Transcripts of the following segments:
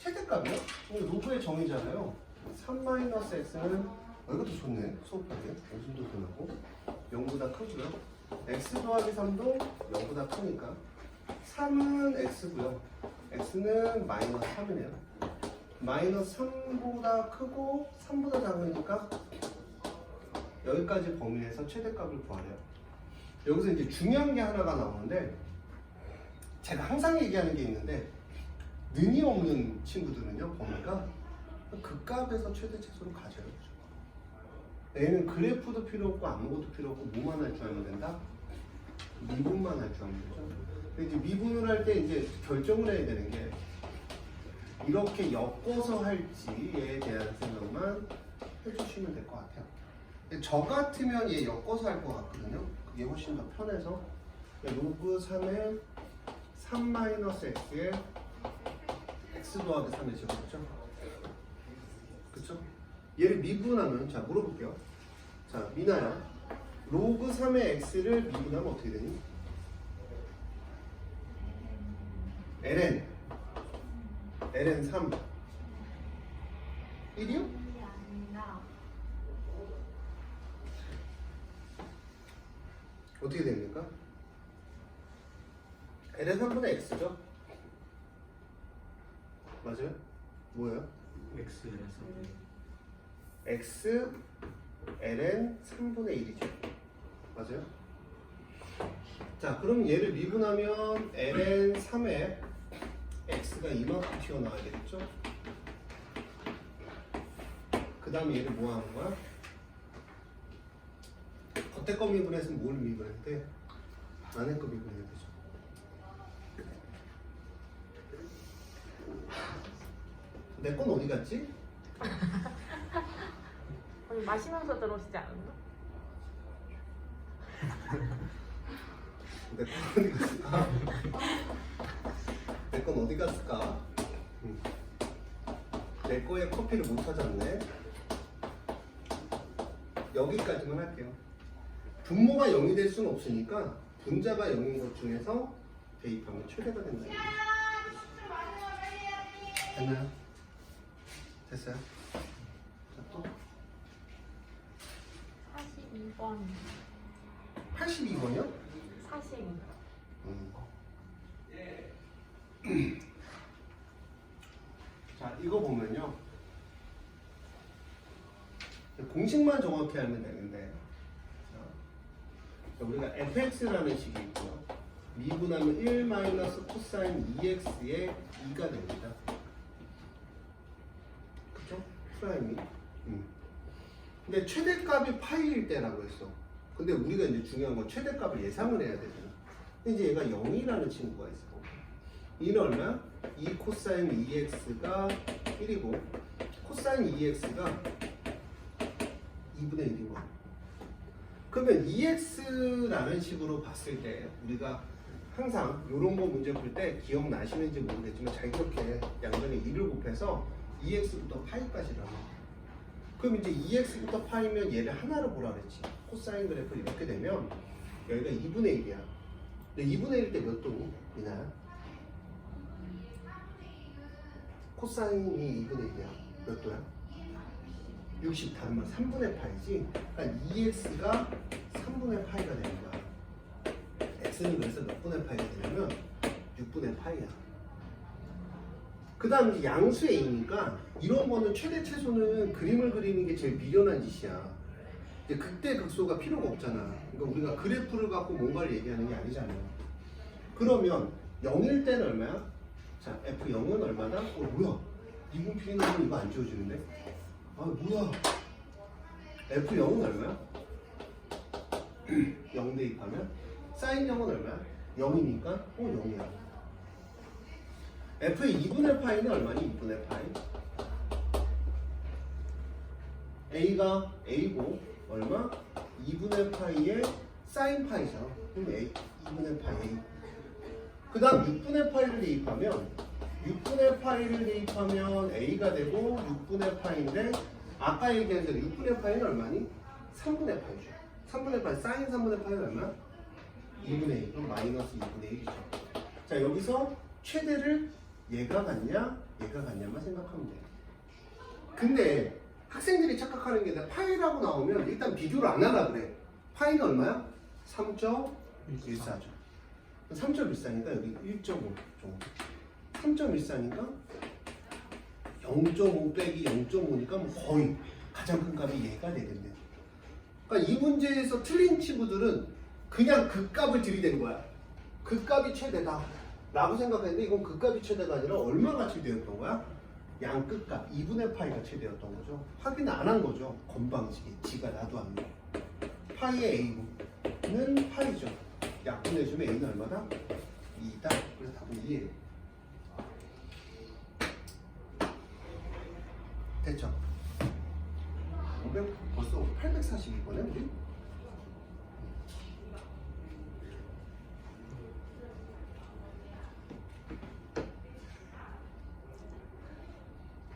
최대값이요? 로그의 정의잖아요. 3-x는 이것도 좋네. 수업하기. 무슨도 변하고 0보다 크고요. x 더하기 3도 0보다 크니까 3은 x고요. x는 마이너스 3이네요. 마이너스 3보다 크고 3보다 작으니까 여기까지 범위에서 최대값을 구하래요. 여기서 이제 중요한 게 하나가 나오는데 제가 항상 얘기하는 게 있는데 는이 없는 친구들은요 범위가 그 값에서 최대 최소를 가져요. 얘는 그래프도 필요 없고 아무것도 필요 없고 뭐만 할 줄 알면 된다? 미분만 할 줄 알면 되죠. 근데 이제 미분을 할 때 이제 결정을 해야 되는 게 이렇게 엮어서 할지에 대한 생각만 해주시면 될 것 같아요. 근데 저 같으면 얘 엮어서 할 것 같거든요. 그게 훨씬 더 편해서 로그 3에 3-x에 x 더하기 3의 제곱이죠. 그쵸? 얘를 미분하면 자 물어볼게요. 자 미나야 로그 3의 x를 미분하면 어떻게 되니? ln 3 1이요? 어떻게 됩니까? ln 3분의 x죠? 맞아요? 뭐예요? x ln 3분의 1이죠. 맞아요? 자 그럼 얘를 미분하면 ln 3에 x가 이만큼 튀어나와야 되겠죠? 그 다음에 얘를 뭐 하는 거야? 겉에 거 미분했으면 뭘 미분했대? 안에 거 미분해야 되죠. 내 건 어디 갔지? 오늘 마시면서 들어오시지 않았나? 내 건 어디 갔을까? 내 건 어디 갔을까? 내 거에 커피를 못 찾았네. 여기까지만 할게요. 분모가 0이 될 수는 없으니까 분자가 0인 것 중에서 대입하면 최대가 된다. 됐나요? 됐어요? 자, 또 42번 82번이요? 42 자, 이거 보면요. 공식만 정확히 알면 되는데 자, 우리가 fx라는 식이 있고요. 미분하면 1 마이너스 코사인 2x의 2가 됩니다. 그쵸? 프라임이. 근데 최대값이 파이일 때라고 했어. 근데 우리가 이제 중요한 건 최대값을 예상을 해야 되잖아. 근데 이제 얘가 0이라는 친구가 있어. 이는 얼마야? 2 코사인 2x가 1이고 코사인 2x가 2분의 1이고 그러면 2x라는 식으로 봤을 때 우리가 항상 이런 거 문제 풀 때 기억나시는지 모르겠지만 자연스럽게 양변에 2를 곱해서 2x부터 파이까지라고. 그럼 이제 2x부터 파이면 얘를 하나로 보라 그랬지. 코사인 그래프 이렇게 되면 여기가 2분의 1이야. 근데 2분의 1 때 몇 도니? 이나야? 코사인이 2분의 1이야. 몇 도야? 60 다른 말 3분의 파이지. 그러니까 2x가 3분의 파이가 되는 거야. x는 그래서 몇 분의 파이가 되냐면 6분의 파이야. 그 다음 이제 양수 a니까 이런 거는 최대 최소는 그림을 그리는 게 제일 미련한 짓이야. 이제 그때 극소가 필요가 없잖아. 그러니까 우리가 그래프를 갖고 뭔가를 얘기하는 게 아니잖아요. 그러면 0일 때는 얼마야? 자, f0은 얼마다? 뭐야? 이분필이는 이거 안 지워지는데? 아, 뭐야? f0은 얼마야? 0 대입하면? 사인 0은 얼마야? 0이니까 0이야. f의 2분의 파이는 얼마니? 2분의 파이. a가 a고 얼마? 2분의 파이의 사인 파이잖아. 그럼 a 2분의 파이 a. 그 다음 6분의 파이를 대입하면 6분의 파이를 대입하면 a가 되고 6분의 파이인데 아까 얘기한 대로 6분의 파이는 얼마니? 3분의 파이죠. 3분의 파이, 사인 3분의 파이는 얼마? 2분의 1. 그럼 마이너스 2분의 1이죠. 자, 여기서 최대를 얘가 갖냐? 얘가 같냐만 생각하면 돼. 근데 학생들이 착각하는 게 파이라고 나오면 일단 비교를 안 하라 그래. 파이는 얼마야? 3.14죠. 3.14니까 여기 1.5 정도. 3.14니까 0.5 빼기 0.5니까 뭐 거의 가장 큰 값이 얘가 되겠네. 그러니까 이 문제에서 틀린 친구들은 그냥 그 값을 들이댄 거야. 그 값이 최대다 라고 생각했는데 이건 그 값이 최대가 아니라 얼마가 최대였던 거야? 양 끝값 2분의 파이가 최대였던 거죠. 확인 안 한 거죠. 건방지게 지가 나도 안 돼. 파이의 a는 파이죠. 약분해주면 a는 얼마다? 2다. 그래서 답은 2예요. 됐죠? 500 벌써 842번에 우리?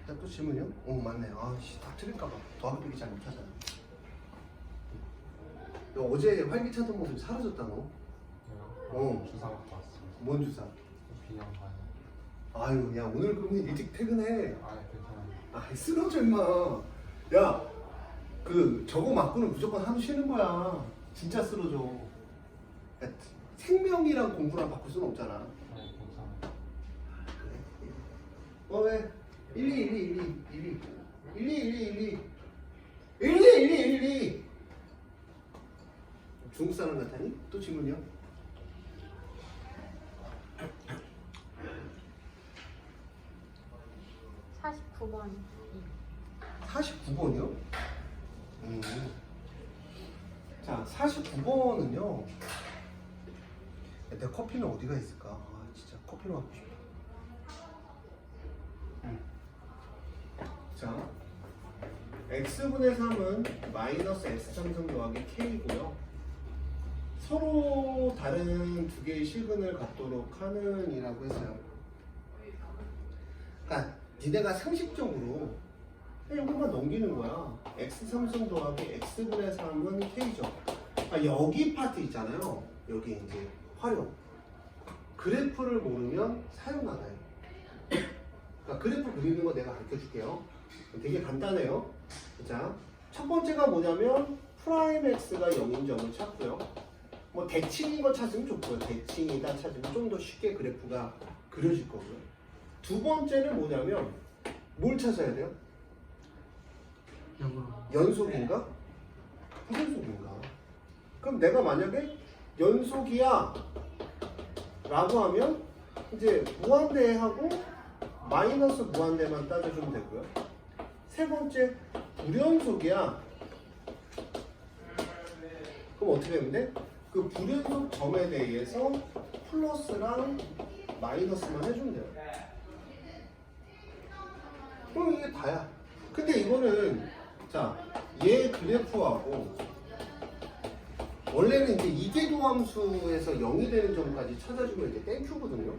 또 질문이요? 맞네요. 아씨, 다 틀릴까봐 더하기 빼기 잘 못하잖아. 너 어제 활기차던 모습이 사라졌다 너. 주사 맞고 왔어. 뭔 주사? 비염 반이. 아유, 야 오늘 그러면 일찍 퇴근해. 아, 괜찮아요. 아, 쓰러져 임마. 야, 저거 맞고는 무조건 하루 쉬는 거야. 진짜 쓰러져. 야, 생명이랑 공부랑 바꿀 수는 없잖아. 아, 괜찮아요. 그래? 왜? 12 중국 사람 같다니? 또 질문이요? 사 49번 49번이요? 자, 49번은요. 내 커피는 어디가 있을까? 아, 진짜 커피를 갖고 싶다. 자, x분의 3은 마이너스 x삼성 더하기 k고요. 서로 다른 두 개의 실근을 갖도록 하는 이라고 했어요. 그러니까 니네가 상식적으로 이것만 넘기는 거야. x3승 더하기 x분의 3은 k죠. 아, 여기 파트 있잖아요. 여기 이제 활용. 그래프를 모르면 사용하나요? 그러니까 그래프 그리는 거 내가 가르쳐 줄게요. 되게 간단해요. 자, 첫 번째가 뭐냐면 프라임 x가 0인 점을 찾고요. 뭐 대칭인 거 찾으면 좋고요. 대칭이다 찾으면 좀 더 쉽게 그래프가 그려질 거고요. 두 번째는 뭐냐면 뭘 찾아야 돼요? 연속인가? 부연속인가? 그럼 내가 만약에 연속이야 라고 하면 이제 무한대하고 마이너스 무한대만 따져주면 되고요. 세 번째 불연속이야. 그럼 어떻게 하면 돼? 그 불연속 점에 대해서 플러스랑 마이너스만 해주면 돼요. 그럼 이게 다야. 근데 이거는 자, 얘 그래프하고 원래는 이제 이계도함수에서 0이 되는 점까지 찾아주면 이제 땡큐거든요.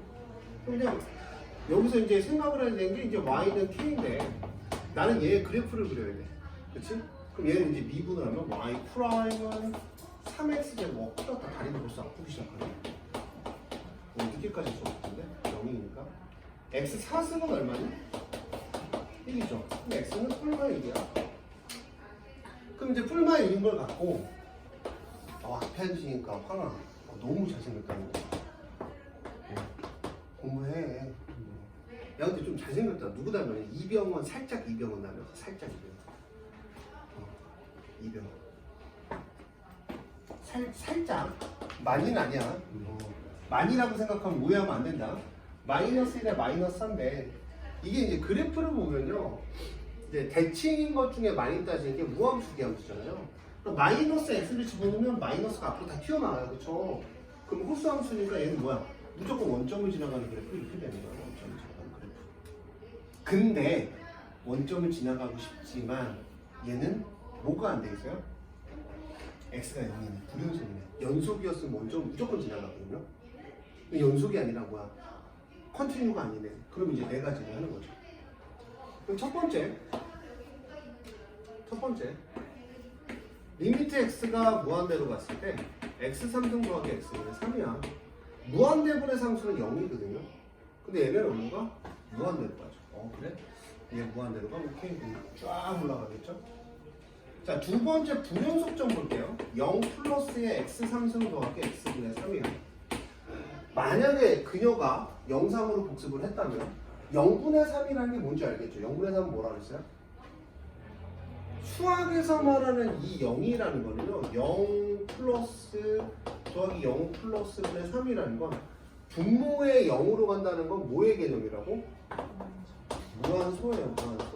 그냥 여기서 이제 생각을 해야 되는 게 이제 y는 k인데 나는 얘 그래프를 그려야 돼. 그치? 그럼 얘는 이제 미분을 하면 y 프라임은 3x 제곱 풀었다 다리도 벌써 아프기 시작하네. 늦게까지 수업 텐데 0이니까 x 4승은 얼마니? 1이죠. 그럼 x는 풀마 1이야. 그럼 이제 풀마 1인 걸 갖고 앞에 앉으니까 화나. 너무 잘생겼다는 거. 공부해. 야 근데 좀 잘생겼다. 누구 닮았냐? 이병헌 살짝 이병헌 닮았어. 살짝 이병헌. 살짝 많이는 아니야. 많이라고 생각하면 오해하면 안 된다. 마이너스 1에 마이너스 3인데 이게 이제 그래프를 보면요. 이제 대칭인 것 중에 많이 따지는 게 무함수 기함수잖아요. 그럼 마이너스 x를 집어넣으면 마이너스가 앞으로 다 튀어나와요. 그쵸? 그럼 호수함수니까 얘는 뭐야? 무조건 원점을 지나가는 그래프 이렇게 되는 거야. 원점을 지나가는 그래프. 근데 원점을 지나가고 싶지만 얘는 뭐가 안 돼 있어요? x가 0이네. 불연속이네. 연속이었으면 원점 무조건 지나가거든요. 근데 연속이 아니라 뭐야? 컨티뉴가 아니네. 그럼 이제 네 가지를 하는 거죠. 그럼 첫 번째 리미트 x가 무한대로 갔을 때 x3승 더하기 x는 3이야. 무한대분의 상수는 0이거든요. 근데 얘는 얼마가? 무한대로 가죠. 그래? 얘 무한대로가 오케이. 쫙 올라가겠죠? 자, 두 번째 불연속점 볼게요. 0 플러스의 x 상승 더하기 x분의 3이에요. 만약에 그녀가 영상으로 복습을 했다면 0분의 3이라는 게 뭔지 알겠죠? 0분의 3은 뭐라 그랬어요? 수학에서 말하는 이 0이라는 거는요, 0 플러스 더하기 0 플러스 분의 3이라는 건 분모의 0으로 간다는 건 뭐의 개념이라고? 무한소예요. 무한소.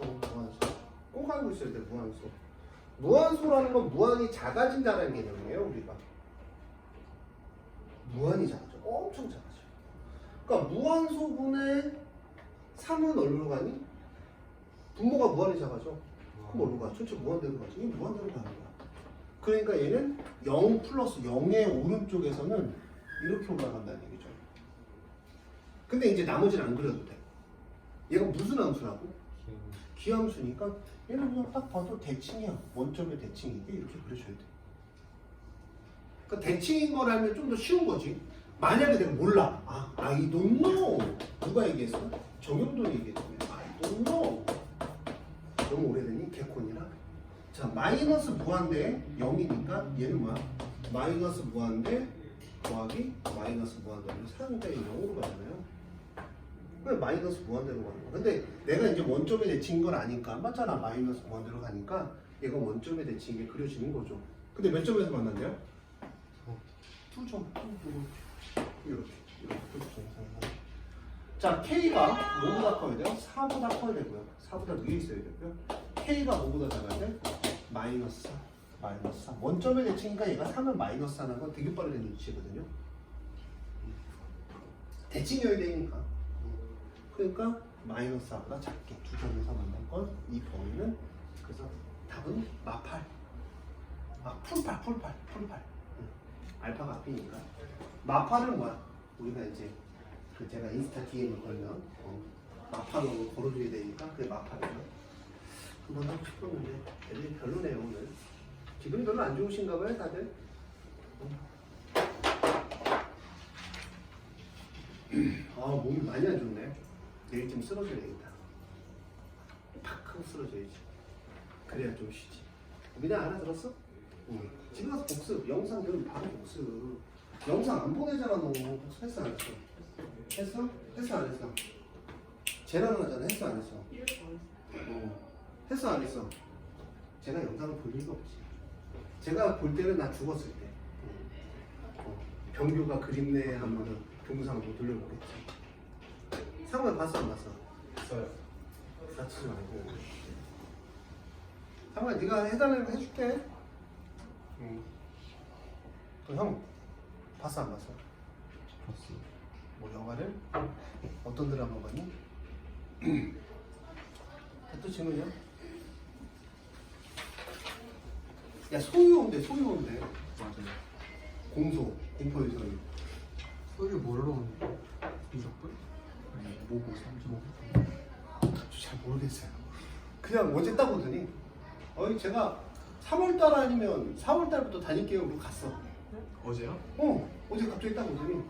꼭 알고 있어야 돼. 무한소. 무한소라는 건 무한이 작아진다는 개념이에요. 우리가 무한이 작아져. 엄청 작아져. 그러니까 무한소분의 3은 어디로 가니? 분모가 무한이 작아져. 그럼 어디로 가? 전체 무한대로 가지. 이게 무한대로 가는 거야. 그러니까 얘는 0 플러스 0의 오른쪽에서는 이렇게 올라간다는 얘기죠. 근데 이제 나머지는 안 그려도 돼. 얘가 무슨 함수라고? 기함수니까 얘는 그냥 딱 봐도 대칭이야. 원점의 대칭인데 이렇게 그려줘야 돼. 그러니까 대칭인 걸 알면 좀 더 쉬운 거지. 만약에 내가 몰라. I don't know. 누가 얘기했어? 정영돈이 얘기했잖아. I don't know. 너무 오래되니? 개콘이라. 자, 마이너스 무한대 0이니까 얘는 뭐야? 마이너스 무한대 더하기 마이너스 무한대로 상대의 0으로 가잖아요. 그래 마이너스 무한대로 가는 거야. 근데 내가 이제 원점에 대칭인 걸 아니까 맞잖아. 마이너스 무한대로 가니까 얘가 원점에 대칭인 게 그려지는 거죠. 근데 몇 점에서 만난대요? 두 점. 이렇게. 자, K가 뭐보다 커야 돼요? 4보다 커야 되고요. 4보다 위에 있어야 되고요. K가 뭐보다 작아야 돼? 마이너스 4. 마이너스 4. 원점의 대칭이니까 얘가 3은 마이너스 4라는 건 되게 빠르게 위치거든요. 대칭이어야 되니까. 그러니까 마이너스 4보다 작게 두 점에서 만난 건 이 범위는 그래서 답은 마팔. 풀팔. 알파가 앞이니까. 마팔은 뭐야? 우리가 이제 그 제가 인스타 DM을 걸면 마팔로 걸어줘야 되니까 그게 마팔이죠. 한번 하고 싶었는데 애들이 별로네요 오늘. 기분이 별로 안 좋으신가 봐요 다들. 몸이 많이 안 좋네. 내일 좀 쓰러져야겠다. 팍 하고 쓰러져야지. 그래야 좀 쉬지. 민아 알아들었어? 응. 집에 가서 복습. 영상 들으면 바로 복습. 영상 안 보내잖아 너. 복습했어 안 했어? 했어? 했어 안 했어? 쟤랑 하잖아. 했어 안 했어? 했어 안 했어? 제가 영상을 볼 리가 없지. 제가 볼 때는 나 죽었을 때. 병규가 그립네 하면은 동영상을 못 돌려보겠지. 상호야 봤어 안 봤어? 있어요. 다치지 말고. 상호야 네가 해달라는 거 해줄게. 형 봤어 안 봤어? 봤어. 뭐 영화를? 어떤 드라마 봤니? 또 질문이야? 야 소유온대. 맞아요. 공포유선. 소유 뭘로 이적분? 뭐고 35. 잘 모르겠어요. 그냥 어제 딱 오더니 제가 3월달 아니면 4월달부터 다닐게요. 그러고 갔어. 어제요? 어제 갑자기 딱 오더니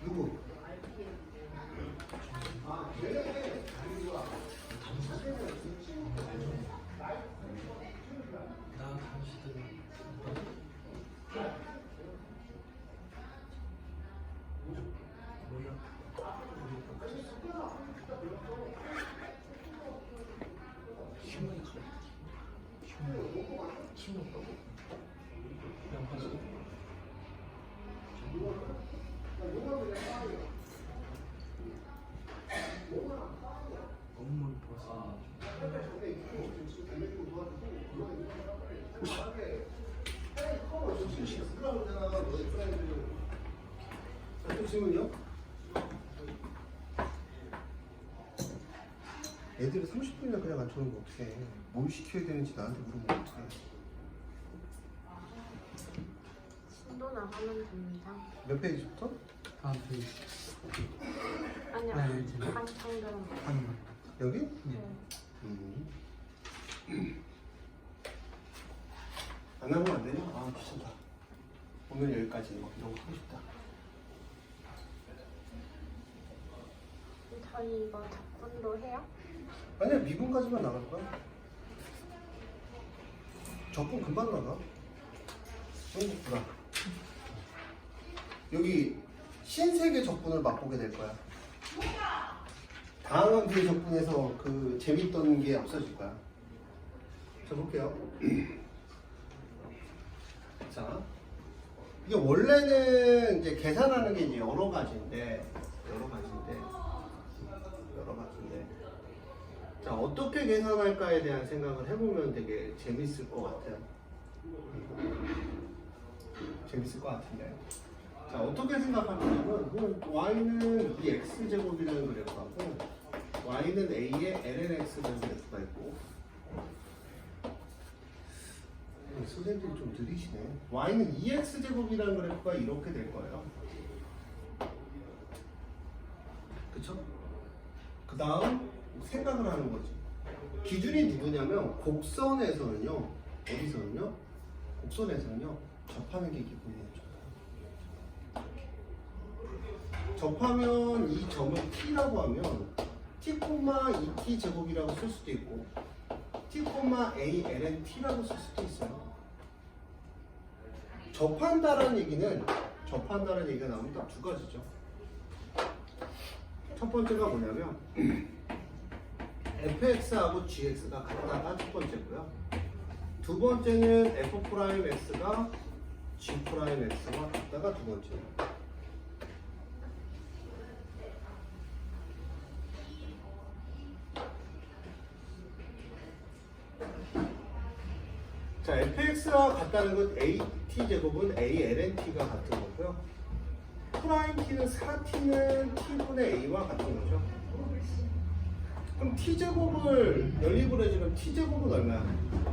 누구? 또 질문이요? 애들이 30분이나 그냥 안 주는 거 어떡해. 뭘 시켜야 되는지 나한테 물어보면 어떡해. 신도나 하면 됩니다. 몇 페이지부터? 다음 페이지. 아니요. 네, 이제. 방금 하는 거. 여기? 네. 안 하면 안 되냐? 귀찮다. 오늘 여기까지. 이런 거 하고 싶다. 저희 이거 적분도 해요? 아니야, 미분까지만 나갈 거야. 적분 금방 나가. 성국구가 여기 신세계 적분을 맛보게 될 거야. 다음 뒤에 적분에서 그 재밌던 게 없어질 거야. 자, 볼게요. 자, 이게 원래는 이제 계산하는 게 이제 여러 가지인데. 자, 어떻게 계산할까에 대한 생각을 해보면 되게 재밌을 것 같아요. 재밌을 것 같은데. 자, 어떻게 생각하냐면, y는 이 x제곱이라는 그래프하고, y는 a의 lnx라는 그래프가 있고, 선생님들이 좀 느리시네. y는 2x제곱이라는 그래프가 이렇게 될 거예요. 그쵸? 그 다음 생각을 하는 거지. 기준이 누구냐면 곡선에서는요. 어디서는요? 곡선에서는요. 접하는 게 기본이에요. 접하면 이 점을 t라고 하면 t, 2t 제곱이라고 쓸 수도 있고 t, a, ln t라고 쓸 수도 있어요. 접한다라는 얘기가 나오면 딱 두 가지죠. 첫 번째가 뭐냐면 fx하고 gx가 같다가 첫 번째고요. 두 번째는 f'x가 g'x와 같다가 두 번째예요. 자, fx와 같다는 건 at제곱은 alnt가 같은 거고요. 프라임 t는 4t는 t분의 a와 같은 거죠. 그럼 t제곱을 연립을 해주면 t제곱은 얼마야?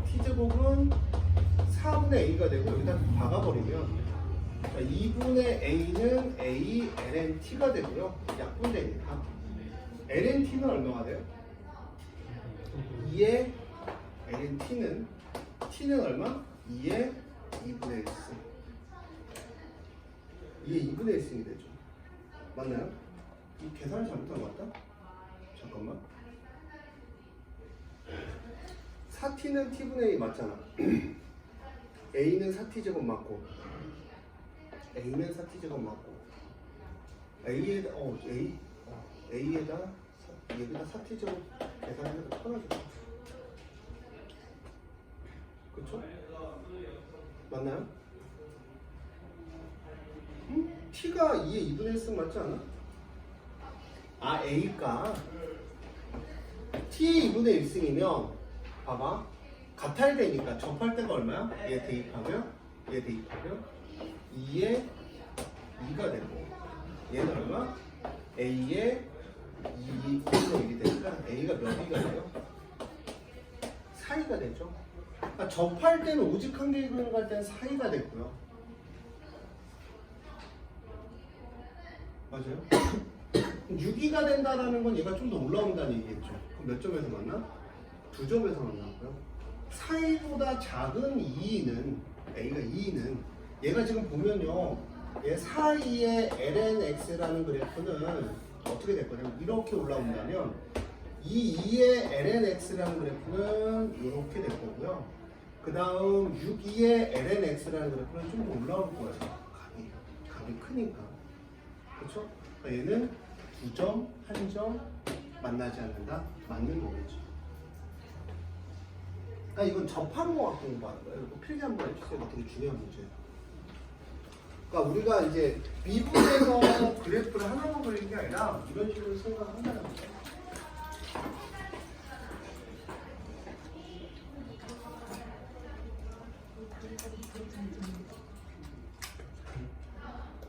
t제곱은 4분의 a가 되고 여기다 박아버리면 자, 2분의 a는 a ln t가 되고요. 약분되니까 ln t는 얼마가 돼요? 2의 ln t는 얼마? 2의 2분의 1승. 2의 2분의 1승이 되죠. 맞나요? 이 계산을 잘못한 것 같다? 잠깐만. 4t는 t분의 2 맞잖아. a는 4t제곱 맞고 a는 4t제곱 맞고 a에다 여기다 4t제곱 계산하면 편하죠. 그쵸? 맞나요? t가 2의 2분의 1승 맞지 않아? 아, a가 t의 2분의 1승이면 봐봐 같아야 되니까 접할 때가 얼마야? 얘 대입하면 2의 2가 되고 얘는 얼마? a의 2분의 1이 되니까 a가 몇 이가 돼요? 4이가 되죠. 그러니까 접할 때는 오직 한계분을 갈 때는 4이가 됐고요. 맞아요? 6이가 된다라는 건 얘가 좀 더 올라온다는 얘기겠죠. 그럼 몇 점에서 만나? 2점에서 만나고요. 4이보다 작은 2는 a가 2는 얘가 지금 보면요. 얘 4이의 lnx라는 그래프는 어떻게 될 거냐면 이렇게 올라온다면 이 2의 lnx라는 그래프는 이렇게 될 거고요. 그 다음 6,2의 lnx라는 그래프는 좀 더 올라올 거예요. 값이 크니까. 그렇죠? 그러니까 얘는 2점, 1점 만나지 않는다? 맞는 거겠죠. 그러니까 이건 접하는 거 갖고 공부하는 거예요. 이거 필기 한번 해주세요. 이거 되게 중요한 문제예요. 그러니까 우리가 이제 미분에서 그래프를 하나만 그리는 게 아니라 이런 식으로 생각한다는 거예요.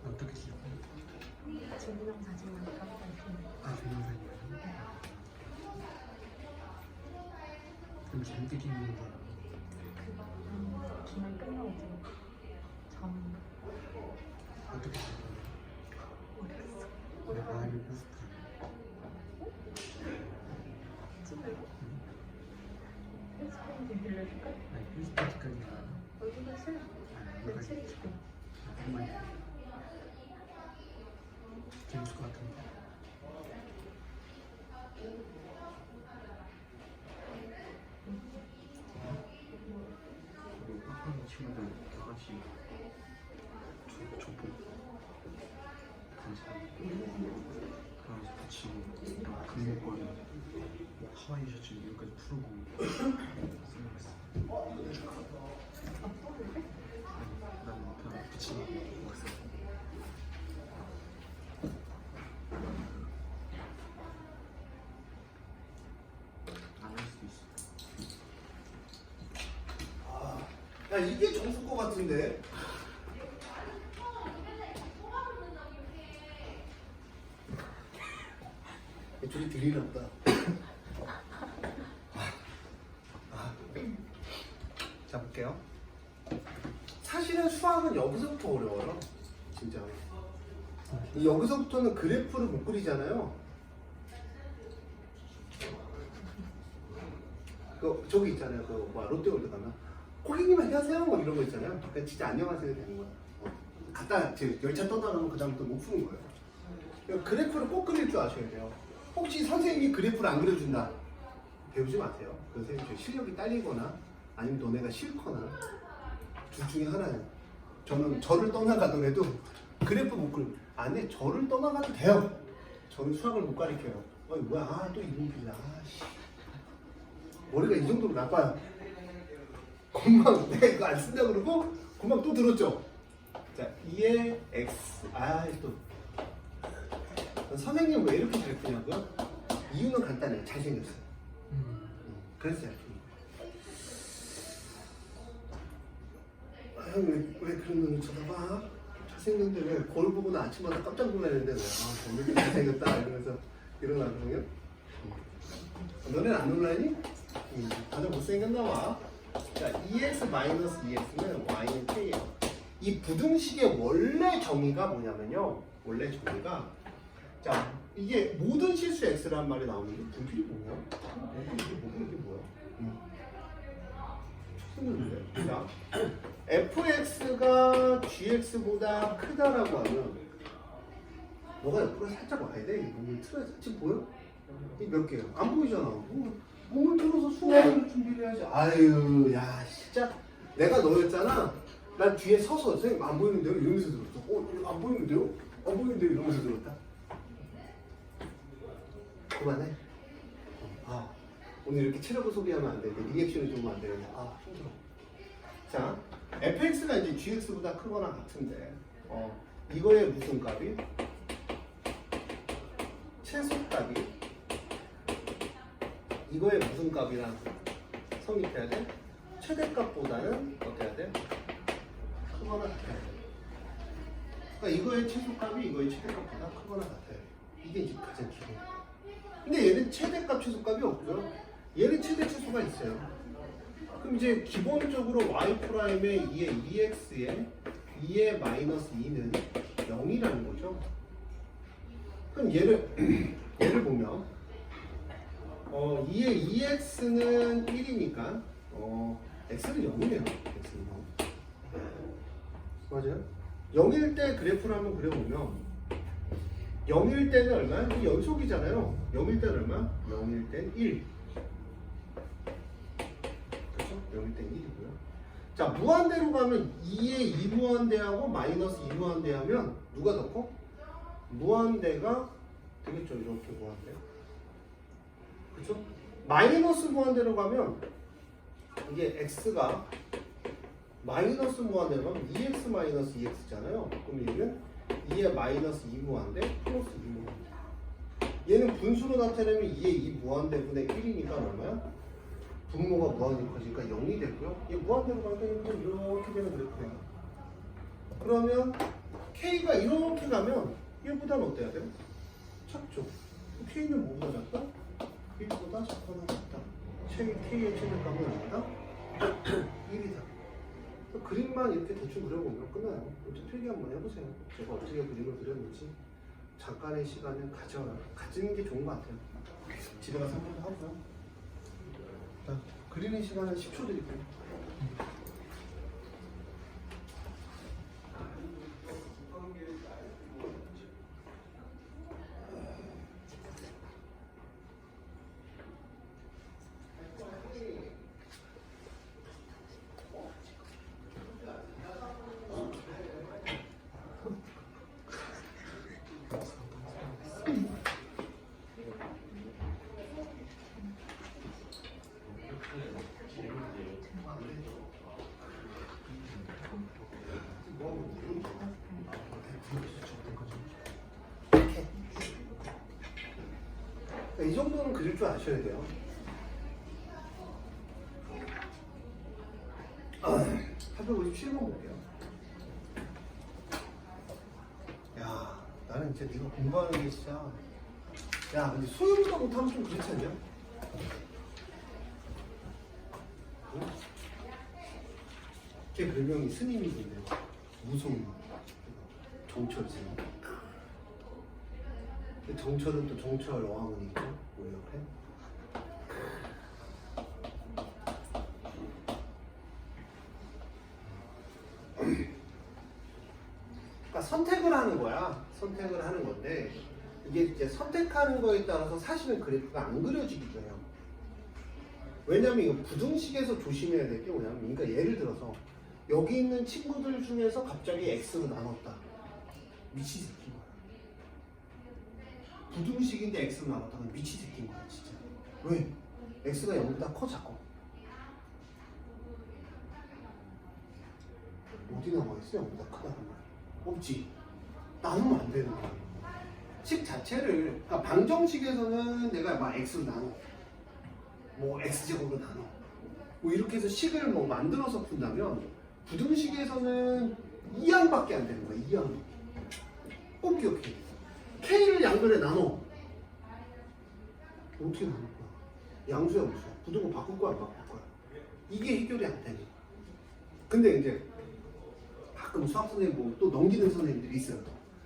어떻게 시작해요? 증명사진만 갖다 주면 아, 동영상이요? 그럼 재밌게 찍는 거예요? 그거 기말 끝나고 점 어떻게 시작해요? 모르겠어. 내가 알고 싶어요. 찍어요? 편집하는지 빌려줄까? 아니, 필스파트까지 얼굴은 싫어. 내 책이 싶어. 정말 재밌을 것 같은데. 리모컨 하와이 셔츠 여기까지 풀고 생각했어. 난 그냥 붙이고 왔어. 안 할 수도 있어. 야 이게 정수 거 같은데? 둘이 들리나 보다. 자 볼게요. 사실은 수학은 여기서부터 어려워요. 진짜. 여기서부터는 그래프를 못 그리잖아요. 저기 있잖아요. 롯데월드 가면 고객님 안녕하세요 뭐 이런 거 있잖아요. 그러니까 진짜 안녕하세요 되는 거야. 갔다 열차 떠나가면 그 다음부터 못 푸는 거예요. 그러니까 그래프를 꼭 그릴 줄 아셔야 돼요. 혹시 선생님이 그래프를 안 그려준다 배우지 마세요. 그 선생님 저 실력이 딸리거나 아니면 너네가 싫거나 둘 중에 하나예요. 저는 저를 떠나가더라도 그래프 못 그려. 안에 저를 떠나가도 돼요. 저는 수학을 못 가르쳐요. 뭐야 또 이분필이다. 머리가 이 정도로 나빠요. 금방 내가 이거 안 쓴다 그러고 금방 또 들었죠. 자 2의 x 또 선생님 왜 이렇게 잘 푸냐고요? 이유는 간단해요. 잘생겼어요. 그래서 잘 푸는 거예요. 왜 그런 눈을 쳐다봐? 잘생겼는데 왜 거울 보고는 아침마다 깜짝 놀라는데 왜 이렇게 잘생겼다 이러면서 일어나거든요. 너네는 안 놀라니? 다들 못생겼나 봐. 자 2x-2x는 y는 k예요. 이 부등식의 원래 정의가 뭐냐면요. 원래 정의가 자, 이게 모든 실수 x라는 말이 나오는데 분필이 뭐냐? 이게 뭐야? 쳤었는데. 자, fx가 gx보다 크다라고 하면 너가 옆으로 살짝 와야 돼. 몸을 틀어야 돼. 지금 보여? 이 몇 개야? 안 보이잖아. 몸을 틀어서 수업을 준비를 해야지. 아유, 야, 진짜 내가 너였잖아. 난 뒤에 서서 선생님 안 보이는데요? 이러면서 들었어. 안 보이는데요? 안 보이는데요? 이러면서 들었다. 그만해. 오늘 이렇게 체력을 소비하면 안 되는데 리액션을 주면 안 되는데 힘들어. 자, fx가 이제 gx보다 크거나 같은데 이거의 무슨 값이? 최소값이 이거의 무슨 값이랑 성립해야 돼? 최대값보다는 어떻게 해야 돼? 크거나 같아야 돼. 그러니까 이거의 최소값이 이거의 최대값보다 크거나 같아요. 이게 이제 가장 기본. 근데 얘는 최대값 최소값이 없죠. 얘는 최대 최소가 있어요. 그럼 이제 기본적으로 y'-의 2의 2x에 2의 마이너스 2는 0이라는 거죠. 그럼 얘를 보면 2의 2x는 1이니까 x는 0이네요. x는 0. 맞아요? 0일 때 그래프를 한번 그려보면 0일 때는 얼마야? 이 연속이잖아요. 0일 때는 얼마? 0일 때는 1. 그렇죠? 0일 때는 1이고요. 자, 무한대로 가면 2의 2무한대하고 마이너스 2무한대하면 누가 더 커? 무한대가 되겠죠. 이렇게 무한대. 그렇죠? 마이너스 무한대로 가면 이게 x가 마이너스 무한대로 가면 2x 마이너스 2x잖아요. 그럼 얘는 2의 마이너스 2무한대 플러스 2무한대. 얘는 분수로 나타내면 2의 2무한대분의 1이니까 얼마야? 분모가 무한이 커지니까 0이 되고요. 얘 무한대로 가니까 이렇게 되는 그래프예요. 그러면 k가 이렇게 가면 얘보다는 어때야 돼요? 작죠. k는 뭐보다 작다? 1보다 작거나 같다. k의 최대값은 얼마다? 1이다. 그림만 이렇게 대충 그려보면 끝나요. 좀 필기 한번 해보세요. 제가 어떻게 그림을 그렸는지 잠깐의 시간을 가지는 게 좋은 것 같아요. 집에 가서 한 번 하고요. 자, 그리는 시간은 10초 드릴게요. 이 정도는 그릴 줄 아셔야 돼요. 857번 볼게요. 야, 나는 진짜 네가 공부하는 게 진짜. 야, 근데 소유보다 못하면 좀 그렇지 않냐? 응? 걔 별명이 스님이던데. 무송 정철 스님. 근데 정철은 또 정철 어항은 있고 우리 옆에. 그러니까 선택을 하는 거야. 선택을 하는 건데 이게 이제 선택하는 거에 따라서 사실은 그래프가 안 그려지기도 해요. 왜냐면 이거 부등식에서 조심해야 될 게 뭐냐면, 그러니까 예를 들어서 여기 있는 친구들 중에서 갑자기 x로 나눴다. 미친 새끼인 거야. 부등식인데 x로 나눴다면 미친 새끼인 거야 진짜. 왜? x가 0보다 커 작고. 어디 나와 있어? 0보다 크다는 말 없지. 나누면 안 되는 거야. 식 자체를, 그러니까 방정식에서는 내가 막 x로 나눠, 뭐 x제곱으로 나눠, 뭐 이렇게 해서 식을 뭐 만들어서 푼다면, 부등식에서는 2항밖에 안 되는 거야. 2항. 꼭 기억해. k를 양변에 나눠. 어떻게 나눌 거야? 양수야 무수야? 부등호 바꿀 거야 안 바꿀 거야? 이게 해결이 안 되는 거야. 근데 이제 가끔 수학 선생님 보고 또 넘기는 선생님들이 있어요.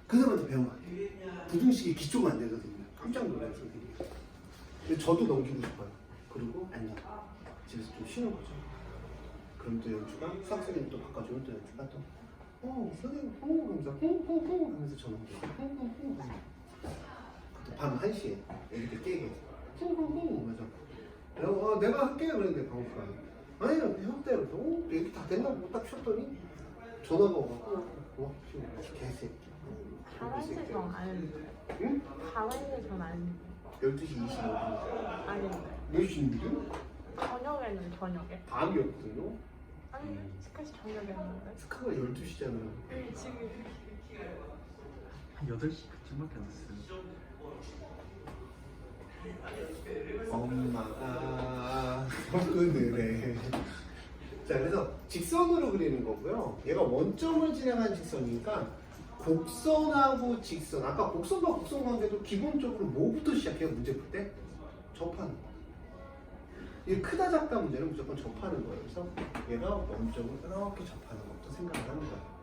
그 사람한테 배우면 안 돼. 부등식이 기초가 안 되거든요. 깜짝 놀라요 선생님이. 근데 저도 넘기고 싶어요. 그리고 안녕. 집에서 좀 쉬는 거죠. 그럼 또 연주가 수학 선생님 또 바꿔주면 또 연주가 또 선생님 하면서 하면서 저 넘겨. 그때 밤 1시에 애기들 깨게 하면서 내가 할게 그랬는데 방수가 아니요 해볼때 이러면서 얘기 다 됐나 보고 딱 쉬었더니 전화가 와갖고 개새끼. 가만히 전 아닌데. 응? 가만히 전 아닌데. 12시 25분. 아닌데. 몇 시인데? 저녁에는 저녁에. 밤이었거든요. 아니 스카시 저녁이었는데. 스카가 12시잖아요. 응 지금. 한 8시 그쯤밖에 안 됐어요. 엄마가 그늘에. 자, 그래서 직선으로 그리는 거고요. 얘가 원점을 지나간 직선이니까 곡선하고 직선. 아까 곡선과 곡선 관계도 기본적으로 뭐부터 시작해요? 문제 풀 때? 접하는 거. 이게 크다 작다 문제는 무조건 접하는 거예요. 그래서 얘가 원점을 이렇게 접하는 것부터 생각을 하는 거예요.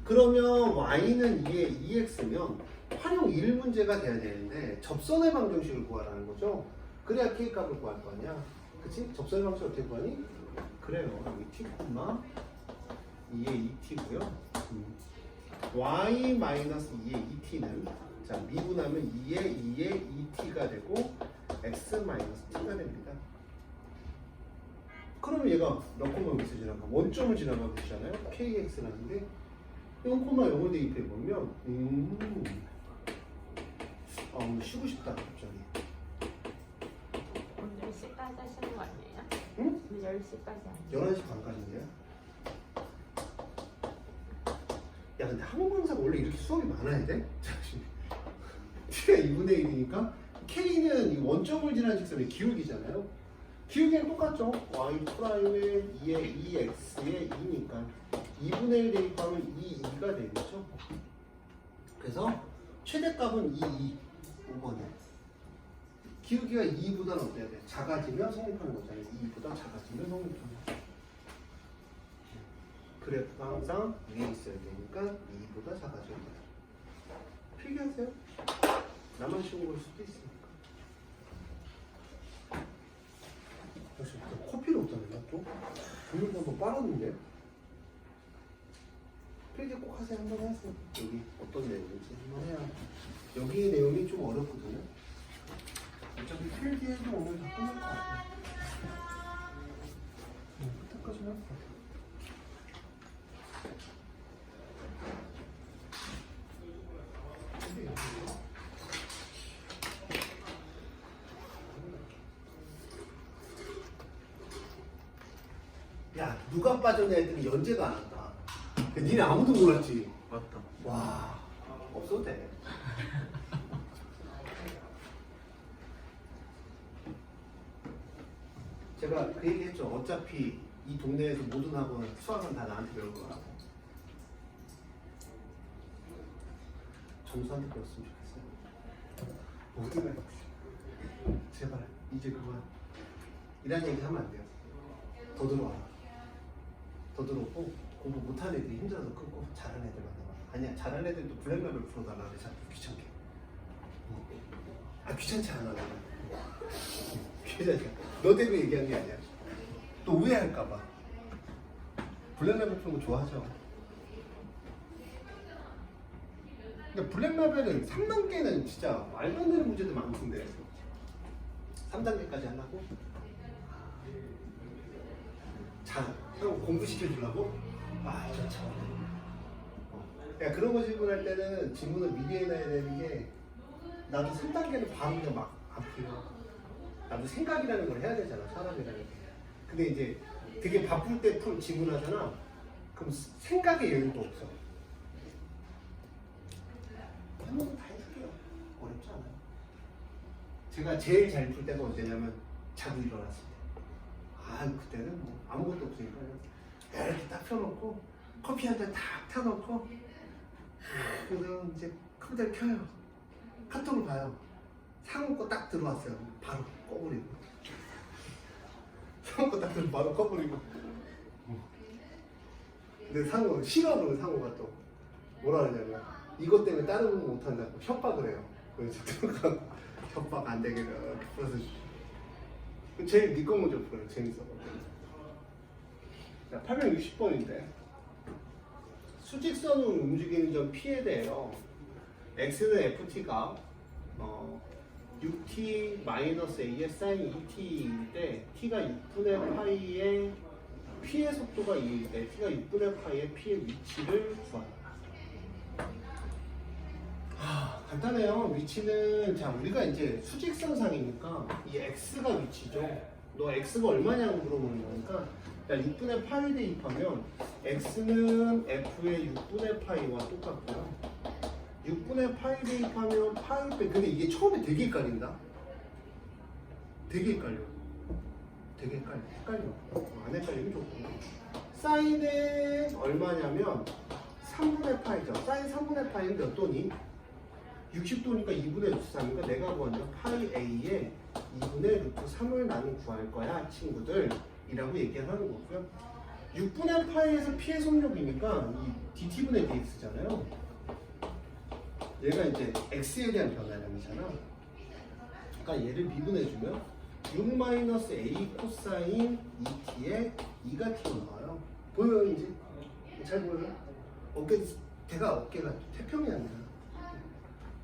그러면 y는 2에 2x면 활용 1문제가 돼야 되는데 접선의 방정식을 구하라는 거죠. 그래야 k 값을 구할 거 아니야. 그치? 접선의 방식 어떻게 구하니? 그래요. 여기 t, 2에 2t고요. y-2의 2t는 자 미분하면 2의 2t가 되고 x-t가 됩니다. 그러면 얘가 몇 콤마 여기서 지나가? 원점을 지나가고 있잖아요. kx라는데 0,0을 대입해보면 오늘 쉬고 싶다 갑자기. 오늘 10시까지 하시는 거 아니에요? 응? 오늘 10시까지 아니에요? 11시 반까지인데요? 야 근데 항공강사가 원래 이렇게 수업이 많아야 돼? t가 2분의 1이니까 k는 이 원점을 지나는 직선의 기울기잖아요. 기울기는 똑같죠? y 프라임의 2의 2x의 2니까 2분의 1 대입하면 2가 되겠죠? 그래서 최대값은 2, 5번이야. 기울기가 2보다는 어때야 돼? 작아지면 성립하는 거잖아요. 2보다 작아지면 성립하는 거죠. 그래프가 항상 위에 있어야 되니까 2보다 작아져야 돼요. 필기하세요. 나만 쉬운 걸 수도 있으니까. 역시 커피를 없다네요. 또 분명히 한번 빨았는데. 필기 꼭 하세요. 한번 하세요. 여기 어떤 내용인지 한번 해야. 여기 내용이 좀 어렵거든요. 어차피 필기해도 오늘 다 끝날 것 같아요. 끝까지는 할 것 같아요. 누가 빠졌냐 했더니 연재가 안 왔다. 니네 아무도 몰랐지. 맞다. 와, 없어도 돼. 제가 그 얘기 했죠. 어차피 이 동네에서 모든 학원 수학은 다 나한테 배울 거라고. 점수한테 배웠으면 좋겠어요. 모든 애. 제발, 이제 그만. 이런 얘기 하면 안 돼요. 더 들어와라. 더 들어오고, 공부 못하는 애들이 힘들어서 끊고, 잘하는 애들만 나와. 아니야, 잘하는 애들도 블랙맵을 풀어달라 그래. 자꾸 귀찮게. 아, 귀찮지 않아. 귀찮지 않아. 너 때문에 얘기한 게 아니야. 또 오해할까봐. 블랙라벨 푸는 거 좋아하죠. 근데 블랙라벨은 3단계는 진짜 말도 안 되는 문제도 많던데. 3단계까지 하려고? 잘, 형 공부 시켜주려고? 아, 이거 참. 그러니까 그런 거 질문할 때는 질문을 미리 해놔야 되는 게 나도 3단계는 바로 그냥 막 안 풀려. 나도 생각이라는 걸 해야 되잖아, 사람이라는 게. 근데 이제 되게 바쁠 때 질문하잖아. 그럼 생각의 여유가 없어. 해놓으면 다 해줄게요. 어렵지 않아요. 제가 제일 잘 풀 때가 언제냐면 자고 일어났을 때. 아, 그때는 뭐 아무것도 없으니까 이렇게 딱 펴놓고 커피 한 잔 탁 타놓고 그래서 이제 컴퓨터를 켜요. 카톡을 봐요. 상호 거 딱 들어왔어요. 바로 꺼버리고. 상호 거 딱 들어오면 바로 꺼버리고. 근데 상호, 싫어 그러면 상호가 또 뭐라 하냐면 이것 때문에 다른 공부 못한다고 협박을 해요. 그래서 들어가고 협박 안 되게 이렇게 풀어서 제일 니꺼 먼저 풀어요. 재밌어가지고. 자, 860번인데 수직선으로 움직이는 점 P에 대해요. X는 FT가 6t-a의 사인 2t일 때 t가 6분의 파이의 p의 속도가 2일 때 t가 6분의 파이의 p의 위치를 구한다. 간단해요. 위치는 자 우리가 이제 수직선상이니까 이 x가 위치죠. 너 x가 얼마냐고 물어보는 거니까 6분의 파이 대입하면 x는 f의 6분의 파이와 똑같고요. 6분의 파이 대입하면 파이 빼. 근데 이게 처음에 되게 헷갈린다. 되게 헷갈려. 되게 헷갈려. 안 헷갈리면 좋고. 사인은 얼마냐면 3분의 파이죠. 사인 3분의 파이는 몇 도니? 60도니까 2분의 루트 3이니까 내가 구하는 파이 A에 2분의 루트 3을 나는 구할 거야 친구들 이라고 얘기를 하는 거고요. 6분의 파이에서 P의 속력이니까 이 dt분의 dx잖아요. 얘가 이제 x에 대한 변화량이잖아. 그러니까 얘를 미분해주면 6-a 코사인 2t에 2가 t로 나와요. 보여요 이제? 잘 보여요? 어깨가 태평이 아니라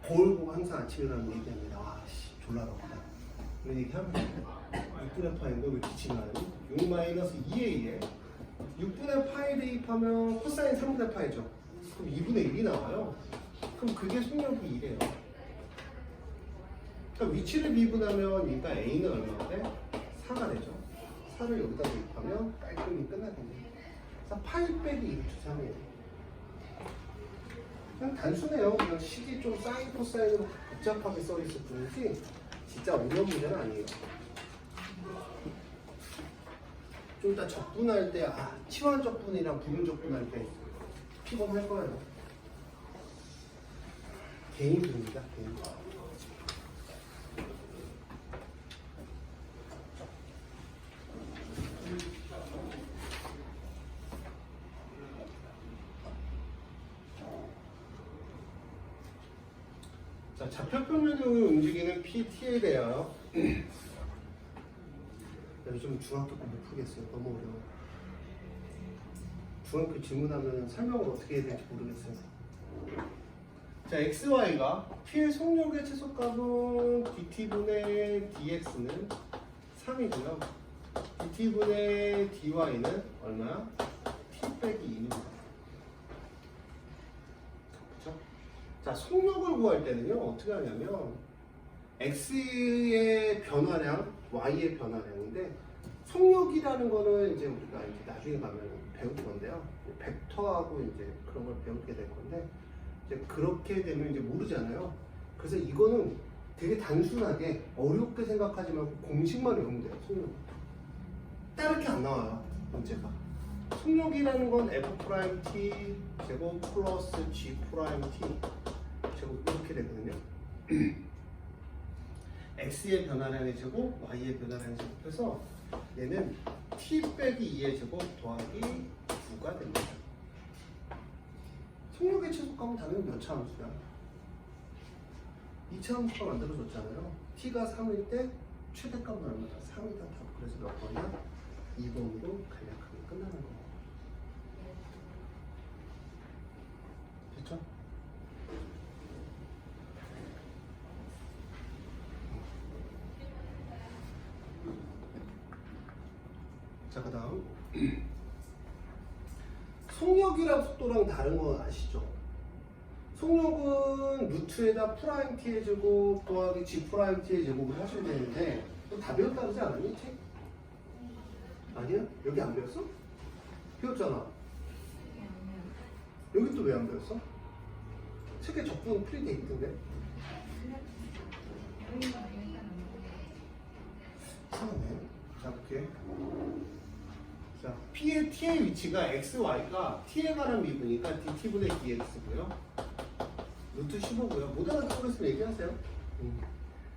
거울 보고 항상 아침에 일어나면 얘기합니다. 아씨 졸라라고다. 이런 얘기하면 6분의 파이인데 왜 기침을 하니? 6-2a에 6분의 파이 대입하면 코사인 3분의 파이죠. 그럼 2분의 1이 나와요. 그럼 그게 속력이 2래요. 그러니까 위치를 미분하면 그러니까 a는 얼마가 돼? 4가 되죠. 4를 여기다 대입하면 깔끔히 끝나겠네요. 그래서 파이 빼기 2 3이에요. 그냥 단순해요. 그냥 식이 좀 사인 코사인으로 복잡하게 써있을 뿐이지 진짜 어려운 문제는 아니에요. 좀 이따 적분할 때 치환 적분이랑 부분 적분할 때 피곤할 거예요. 개인분입니다. 개인. 자, 좌표평면으로 움직이는 PT에 대하여 요즘 중학교 때 못 풀겠어요. 너무 어려워. 중학교 질문하면 설명을 어떻게 해야 될지 모르겠어요. 자, xy가 p의 속력의 최소값은 dt분의 dx는 3이고요. dt분의 dy는 얼마야? t 빼기 2입니다. 그렇죠? 자, 속력을 구할 때는요. 어떻게 하냐면 x의 변화량, y의 변화량인데 속력이라는 거는 이제 우리가 이제 나중에 가면 배울 건데요. 벡터하고 이제 그런 걸 배우게 될 건데 이제 그렇게 되면 이제 모르잖아요. 그래서 이거는 되게 단순하게 어렵게 생각하지 말고 공식만 외우면 돼요. 속력. 다르게 안 나와요. 문제가. 속력이라는 건 f'(t) 제곱 플러스 g'(t) 제곱 이렇게 되거든요. x의 변화량의 제곱, y의 변화량의 제곱해서 얘는 t 빼기 2의 제곱 더하기 9가 됩니다. 속력의 최소값은 당연히 몇 차 함수야? 2차 함수가 만들어졌잖아요. t가 3일 때 최대값은 얼마다? 3이다. 그래서 몇 번이야? 2번으로 간략하게 끝나는 거예요. 됐죠? 자, 그 다음 속력이랑 속도랑 다른 거 아시죠? 속력은 루트에다 프라임 t의 제곱 더하기 g 프라임 t의 제곱을 하셔야 되는데 다 배웠다 그러지 않았니? 책? 아니야? 여기 안 배웠어? 배웠잖아. 여기 또 왜 안 배웠어? 책에 적분 프리돼 있던데? 이상하네. 자, 볼게. 자, P의 T의 위치가 x, y가 T에 관한 미분이니까 dt분의 dx고요. 루트 15고요. 못 알아듣고 있으면 얘기하세요.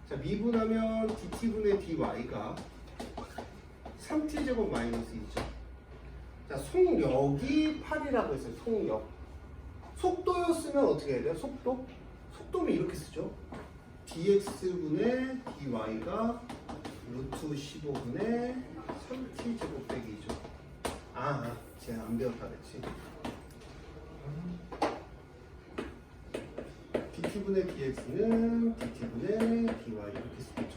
자, 미분하면 dt분의 dy가 3t제곱 마이너스 2죠. 자, 속력이 8이라고 했어요. 속력. 속도였으면 어떻게 해야 돼요? 속도? 속도면 이렇게 쓰죠. dx분의 dy가 루트 15분의 3t제곱 빼기 2죠. 아, 제가 안 배웠다 그랬지. dt분의 dx는 dt분의 dy 이렇게 쓰겠죠.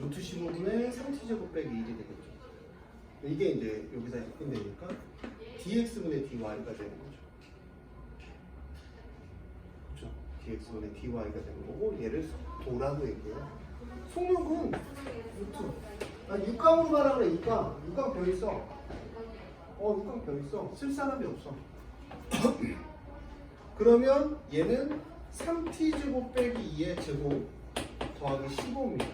루트 15분의 3t제곱 빼기 1이 되겠죠. 이게 이제 여기서 끝내니까 dx분의 dy가 되는 거죠. 그렇죠? dx분의 dy가 되는 거고 얘를 속도라고 얘기해요. 속력은 루트. 아, 6강으로 가라 그래. 6강 별 있어. 6강 별 있어. 쓸 사람이 없어. 그러면 얘는 3t제곱 빼기 2의 제곱 더하기 15입니다.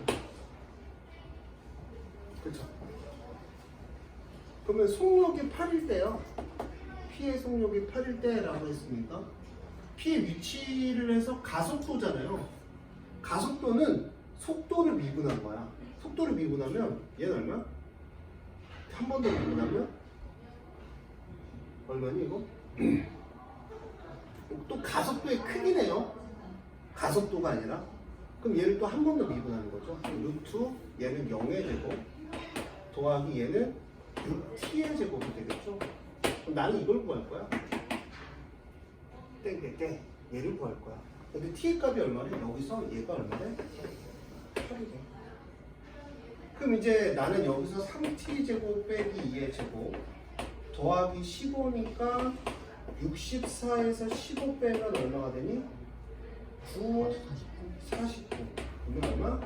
그렇죠? 그러면 속력이 8일 때요. P의 속력이 8일 때라고 했으니까 P의 위치를 해서 가속도잖아요. 가속도는 속도를 미분한 거야. 속도를 미분하면 얘는 얼마? 한 번 더 미분하면 얼마니 이거? 또 가속도의 크기네요. 가속도가 아니라. 그럼 얘를 또 한 번 더 미분하는 거죠. 루트 얘는 0의 제곱 더하기 얘는 6t의 제곱이 되겠죠. 그럼 나는 이걸 구할 거야. 땡땡땡 얘를 구할 거야. 근데 t의 값이 얼마래? 여기서 얘가 얼마래? 8이 돼. 그럼 이제 나는 여기서 3t 제곱 빼기 2의 제곱 더하기 15니까 64에서 15 빼면 얼마가 되니? 9, 49. 그러면 얼마?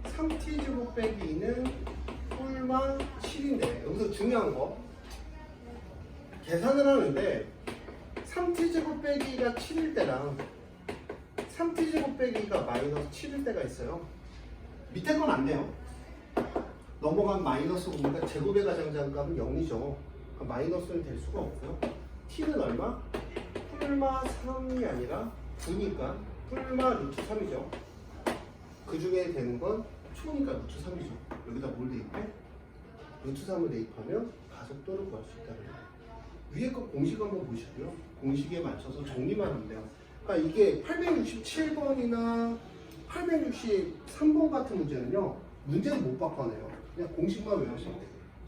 3t 제곱 빼기 2는 꿀마 7인데 여기서 중요한 거 계산을 하는데 3t 제곱 빼기 2가 7일 때랑 3t 제곱 빼기 2가 마이너스 7일 때가 있어요. 밑에 건 안 돼요. 넘어간 마이너스 보니까 제곱의 가장자값은 0이죠. 마이너스는 될 수가 없고요. t는 얼마? 꿀마 3이 아니라 9니까 꿀마 루트 3이죠. 그 중에 되는 건 초니까 루트 3이죠. 여기다 뭘 대입해? 루트 3을 대입하면 가속도를 구할 수 있다는 거예요. 위에 거 공식 한번 보시고요. 공식에 맞춰서 정리만 하면 돼요. 그러니까 이게 867번이나 863번 같은 문제는요. 문제는 못 바꿔내요. 그냥 공식만 외워서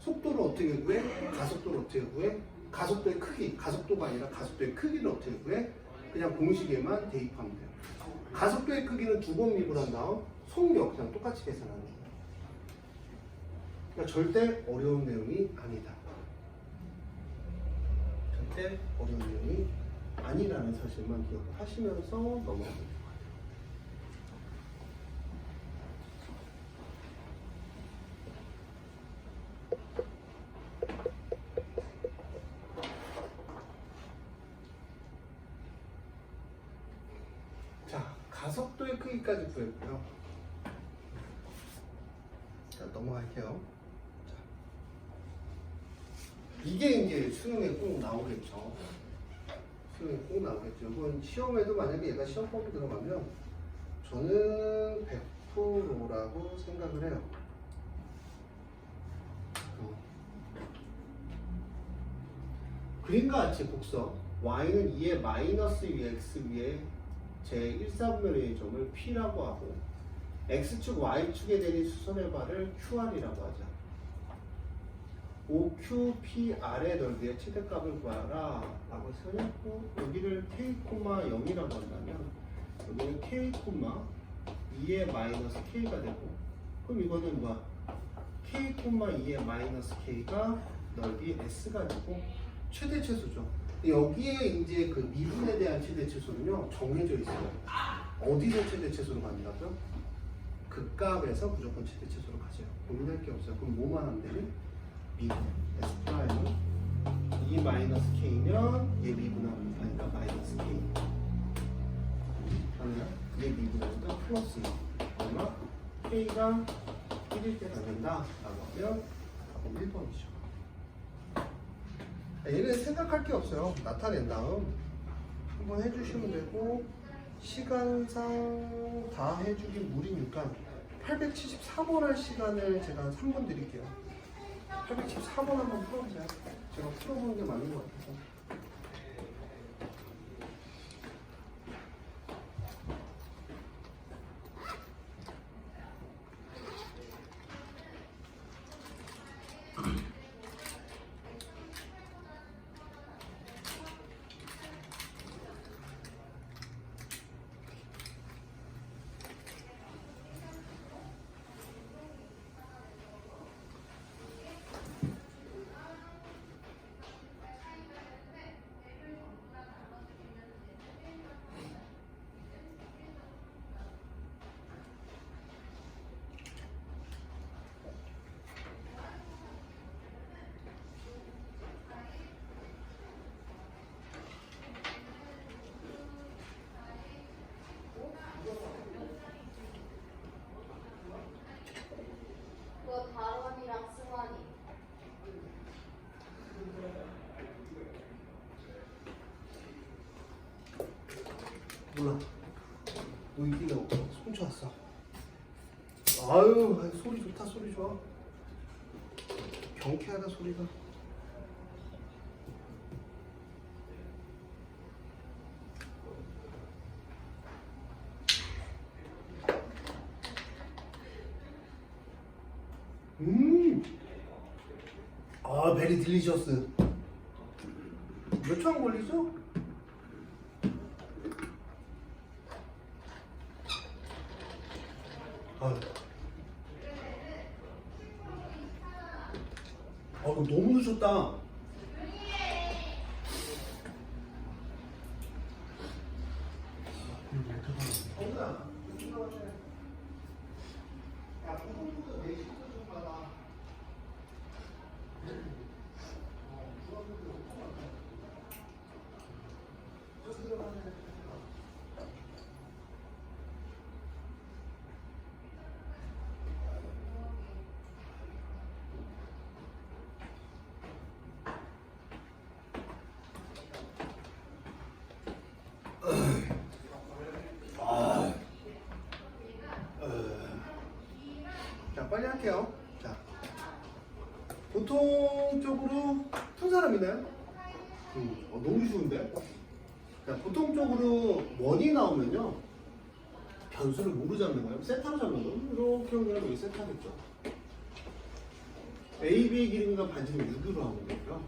속도를 어떻게 구해? 가속도를 어떻게 구해? 가속도의 크기, 가속도가 아니라 가속도의 크기를 어떻게 구해? 그냥 공식에만 대입하면 돼요. 가속도의 크기는 2번 미분한 다음 속력 그냥 똑같이 계산하는 거예요. 그러니까 절대 어려운 내용이 아니다. 절대 어려운 내용이 아니라는 사실만 기억하시면서 넘어가면 돼요. 자, 가속도의 크기까지 구했고요. 자, 넘어갈게요. 자, 이게 이제 수능에 꼭 나오겠죠. 수능에 꼭 나오겠죠. 이건 시험에도 만약에 얘가 시험법이 들어가면 저는 100%라고 생각을 해요. 그림과 같이 곡선 y는 2의 마이너스 x 위에 제 1사분면의 점을 p라고 하고 x축 y축에 대는 수선의 발을 qr이라고 하죠. OQPR의 넓이의 최대값을 구하라 라고 써놨고 여기를 k, 0이라고 한다면 여기는 k, 2의 마이너스 k가 되고 그럼 이거는 뭐야? k, 2의 마이너스 k가 넓이 s가 되고 최대 최소죠. 여기에 이제 그 미분에 대한 최대 최소는요 정해져 있어요. 어디서 최대 최소로 간다고요? 극값에서 무조건 최대 최소로 가죠. 고민할 게 없어요. 그럼 뭐만 하면 되니? 미분 S 프라임은 2 마이너스 K면 얘 미분하면 되니까 마이너스 K 하면 얘 미분하니까 플러스 얼마? K가 1일 때 나간다 라고 하면 1번이죠. 얘는 생각할 게 없어요. 나타낸 다음 한번 해주시면 되고 시간상 다 해주기 무리니까 874번 할 시간을 제가 3번 드릴게요. 874번 한번 풀어보세요. 제가 풀어보는 게 맞는 것 같아서. 다원이랑 승환이. 몰라. 너 이기가 손 좋았어. 아유 소리 좋다 소리 좋아. 경쾌하다 소리가. 아 베리 딜리셔스. 몇 초 안 걸리죠? 아유. 그거 너무 늦었다. 자, 빨리 할게요. 자, 보통적으로 푼 사람 있나요? 너무 쉬운데? 자, 보통적으로 원이 나오면요, 변수를 뭐로 잡는 거예요? 세타로 잡는 거예요? 이렇게 연결하면 여기 세타겠죠. AB의 길이가 반지름 6으로 하는 거고요.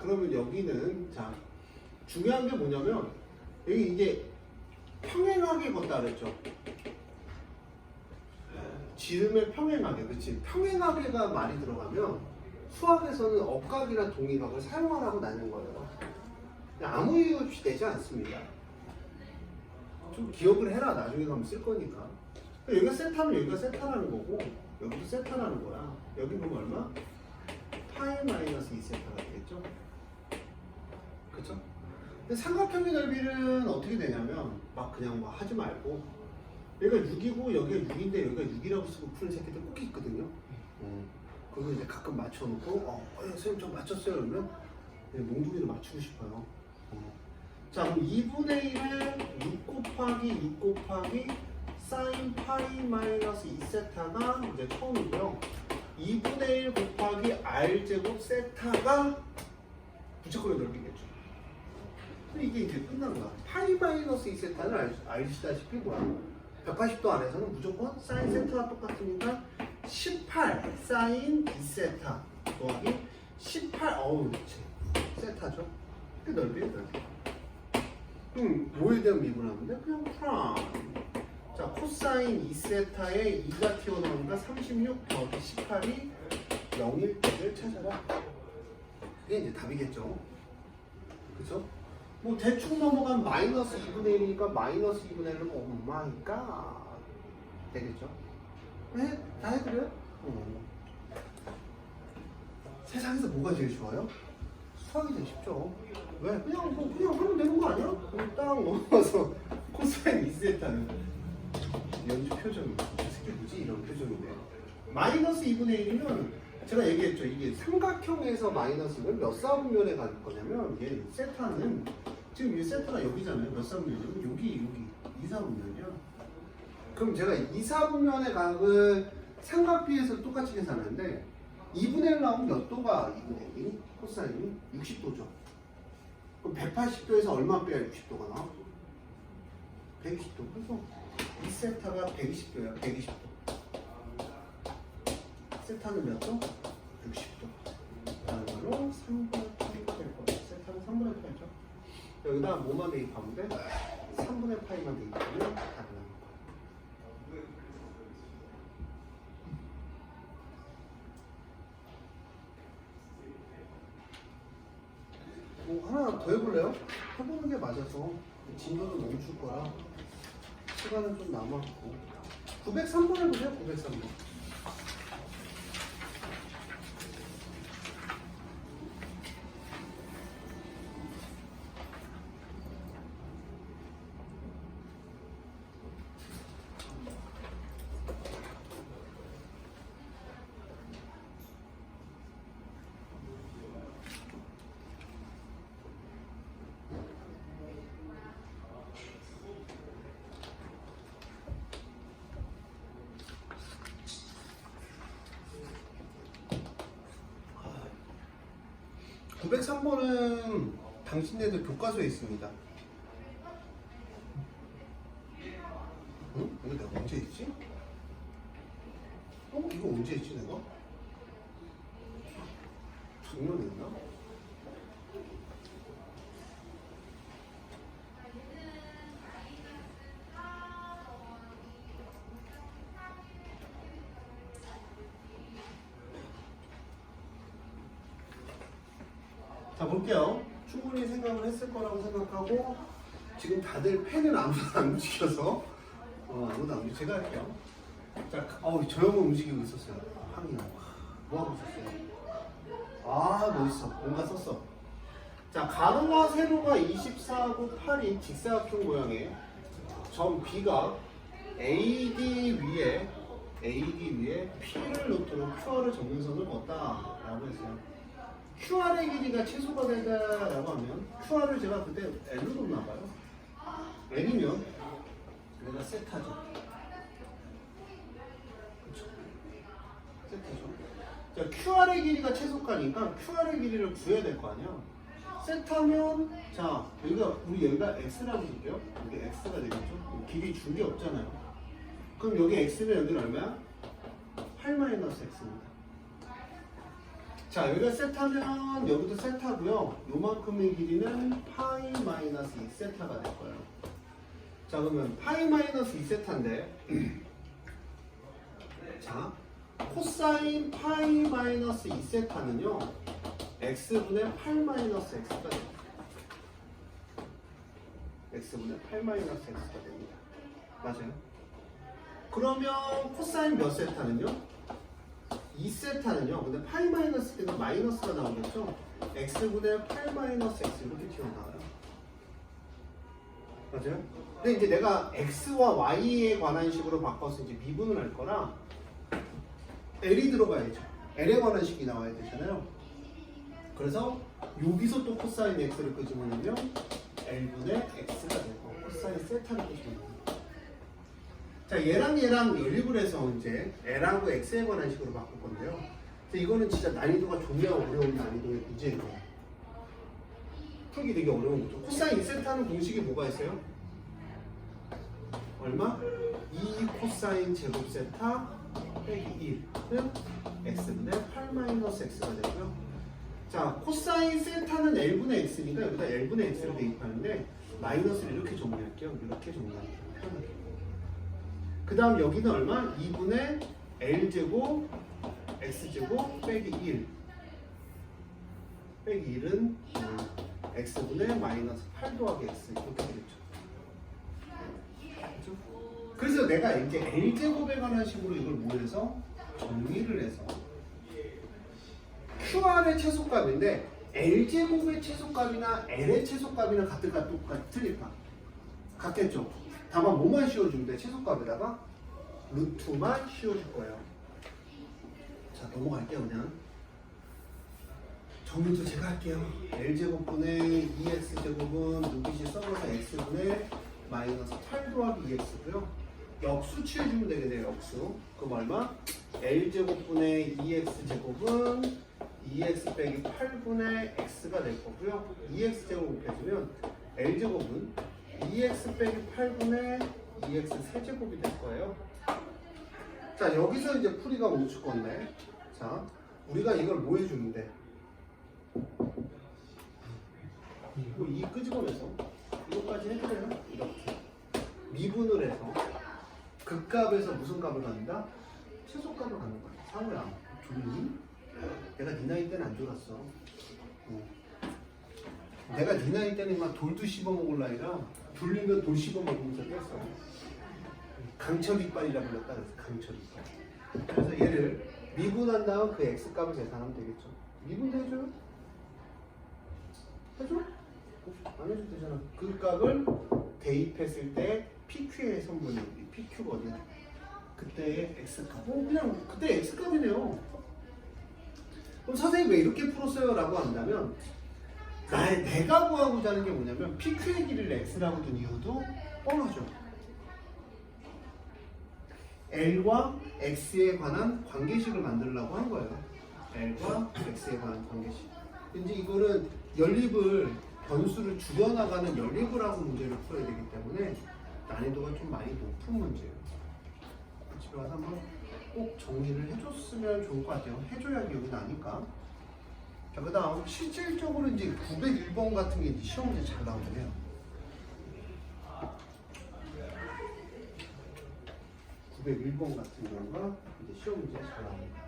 그러면 여기는, 자, 중요한 게 뭐냐면, 여기 이제 평행하게 걷다 그랬죠. 지름의 평행하게, 그렇지? 평행하게가 말이 들어가면 수학에서는 억각이나 동의각을 사용하라고 나눈 거예요. 아무 이유 없이 되지 않습니다. 좀 기억을 해라. 나중에 가면 쓸 거니까. 여기가 세타면 여기가 세타라는 거고 여기도 세타라는 거야. 여기 보면 얼마? 파이 마이너스 2세타가 되겠죠? 그쵸? 근데 삼각형의 넓이는 어떻게 되냐면 막 그냥 막 하지 말고 여기가 6이고 여기가 6인데 여기가 6이라고 쓰고 푸는 새끼들 꼭 있거든요. 그거 이제 가끔 맞춰놓고 선생님 저 맞췄어요 그러면 몽둥이로 맞추고 싶어요. 자 그럼 2분의 1에 6 곱하기 6 곱하기 사인 파이 마이너스 2세타가 이제 처음이고요. 2분의 1 곱하기 r제곱 세타가 부채꼴의 넓이겠죠. 이게 이제 끝난 거야. 파이 마이너스 2세타는 아시다시피 뭐야? 180도 안에서는 무조건 사인 세타와 똑같으니까 18 사인 2세타 더하기 18 그렇지. 세타죠. 그 넓이에요, 넓이. 뭐에 대한 미분하는데? 그냥 프라임. 자, 코사인 2세타에 2가 튀어나오니까 36 더하기 18이 0일 때를 찾아라. 그게 이제 답이겠죠. 그쵸? 뭐 대충 넘어간 마이너스 2분의 1이니까 마이너스 2분의 1은 오마이갓 되겠죠? 네? 다 해드려요? 세상에서 뭐가 제일 좋아요? 수학이 제일 쉽죠. 왜? 그냥 하면 되는 거 아니야? 그냥 딱 넘어가서 코사인 2세타는 연주 표정이 이 새끼 뭐지? 이런 표정인데 마이너스 2분의 1이면 제가 얘기했죠. 이게 삼각형에서 마이너스는 몇 사분면에 갈 거냐면 얘 세타는 지금 이 세타가 여기잖아요. 몇 사분면이면 여기 2사분면이야. 그럼 제가 2사분면의 각을 삼각비에서 똑같이 계산하는데 2분의 1 나오면 몇 도가 2분의 1이? 코사인이 60도죠. 그럼 180도에서 얼마 빼야 60도가 나와? 120도. 그래서 이 세타가 120도야. 120도. 세타는 몇 도? 60도. 라는 걸로 3분의 8가 될 거예요. 세타는 3분의 8죠. 여기다 뭐만 대입하면 돼? 3분의 8만 대입하면 답이 나는 거예요. 뭐 하나 더 해볼래요? 해보는 게 맞아서 진도는 멈출 거라 시간은 좀 남았고 903번 해보세요. 903번. 아, 903번은 당신네들 교과서에 있습니다. 응? 이거 내가 언제 했지? 이거 언제 했지 내가? 작년에 했나? 자 볼게요. 충분히 생각을 했을 거라고 생각하고 지금 다들 펜을 아무도 안 움직여서 아무도 안 움직여. 제가 할게요. 자, 저 형은 움직이고 있었어요. 항이야. 뭐 하고 있었어요? 멋있어. 뭔가 썼어. 자, 가로와 세로가 24하고 8인 직사각형 모양의 점 B가 AD 위에 P를 노트로 QR을 정면선을 걷다라고 했어요. QR의 길이가 최소가 되다라고 하면 QR을 제가 그때 L로 뒀나봐요. L이면 얘가 세타죠. 그쵸? 세타죠. 자, QR의 길이가 최소가니까 QR의 길이를 구해야 될 거 아니야. 세타면 자 여기가 X라고 줄게요. 여기 X가 되겠죠. 길이 준 게 없잖아요. 그럼 여기 X면 여기는 얼마야? 8-X입니다. 자, 여기가 세타면 여기도 세타고요. 요만큼의 길이는 파이 마이너스 2세타가 될 거예요. 자, 그러면 파이 마이너스 2세타인데 자, 코사인 파이 마이너스 2세타는요 x분의 8 마이너스 x가 돼요. x분의 8 마이너스 x가 됩니다. 맞아요? 그러면 코사인 몇 세타는요? 2세타는요. 근데 파이 마이너스 때는 마이너스가 나오겠죠? x분의 8 마이너스 x 이렇게 튀어나와요. 맞아요? 근데 이제 내가 x와 y에 관한 식으로 바꿔서 이제 미분을 할 거라 l이 들어가야죠. l에 관한 식이 나와야 되잖아요. 그래서 여기서 또 코사인 x를 끄집어내면 l분의 x가 되고 코사인 세타를 끄집어내면 자, 얘랑 연립을 해서 이제 l하고 x에 관한 식으로 바꿀 건데요. 이거는 진짜 난이도가 존나 어려운 난이도의 문제예요. 풀기 되게 어려운 거죠. 코사인 2세타는 공식이 뭐가 있어요? 얼마? 2 코사인 제곱 세타 빼기 1은 x분의 8 마이너스 x가 되고요. 자, 코사인 세타는 l분의 x니까 여기다 l분의 x를 대입하는데 마이너스를 이렇게 정리할게요. 이렇게 정리할게요. 편하게. 그 다음 여기는 얼마? 2분의 l제곱 x제곱 빼기 1 빼기 1은 x분의 마이너스 8 더하기 x 이렇게 되겠죠. 그렇죠? 그래서 내가 이제 l제곱에 관한 식으로 이걸 모여서 정리를 해서 QR의 최소값인데 l제곱의 최소값이나 l의 최소값이나 같을까 틀릴까? 같겠죠? 다만 뭐만 씌워주면 돼? 최소값에다가 루트만 씌워줄 거예요. 자, 넘어갈게요. 그냥 정리도 제가 할게요. l제곱분의 2x제곱은 루빗이 썩어서 x분의 마이너스 8 더하기 2x고요. 역수 취해주면 되겠네요. 역수. 그럼 얼마? l제곱분의 2x제곱은 2x 빼기 8분의 x가 될 거고요. 2x제곱 곱해주면 l제곱은 2x 빼기 8분의 2x 세제곱이 될 거예요. 자, 여기서 이제 풀이가 멈출 건데, 자, 우리가 이걸 뭐 해주는데? 이 끄집어내서 이것까지 해줘요. 이렇게 미분을 해서 극값에서 무슨 값을 갖는다? 최소값을 갖는 거야. 상우야, 졸니? 내가 네 나이 때는 안 졸았어. 내가 네 나이 때는 막 돌도 씹어먹을 나이라 졸리면 돌 씹어먹으면서 깼어. 강철 이빨이라 불렀다 그래서 강철 이빨. 그래서 얘를 미분한 다음 그 x값을 계산하면 되겠죠. 미분도 해줘요? 해줘? 안 해줘도 되잖아. 그 값을 대입했을 때 PQ의 성분이 PQ거든. 그때의 x값. 그냥 그때 x값이네요. 그럼 선생님 왜 이렇게 풀었어요? 라고 한다면 내가 구하고자 하는 게 뭐냐면 PQ의 길이를 x라고 둔 이유도 뻔하죠. L과 X에 관한 관계식을 만들려고 한 거예요. L과 X에 관한 관계식. 이제 이거는 연립을 변수를 줄여나가는 연립을 하고 문제를 풀어야 되기 때문에 난이도가 좀 많이 높은 문제예요. 집에 와서 한번 꼭 정리를 해줬으면 좋을 것 같아요. 해줘야 기억이 나니까. 자, 그 다음 실질적으로 이제 901번 같은 게 이제 시험 문제 잘 나오긴 해요. 901번 같은 경우가 이제 시험 문제 잘 나옵니다.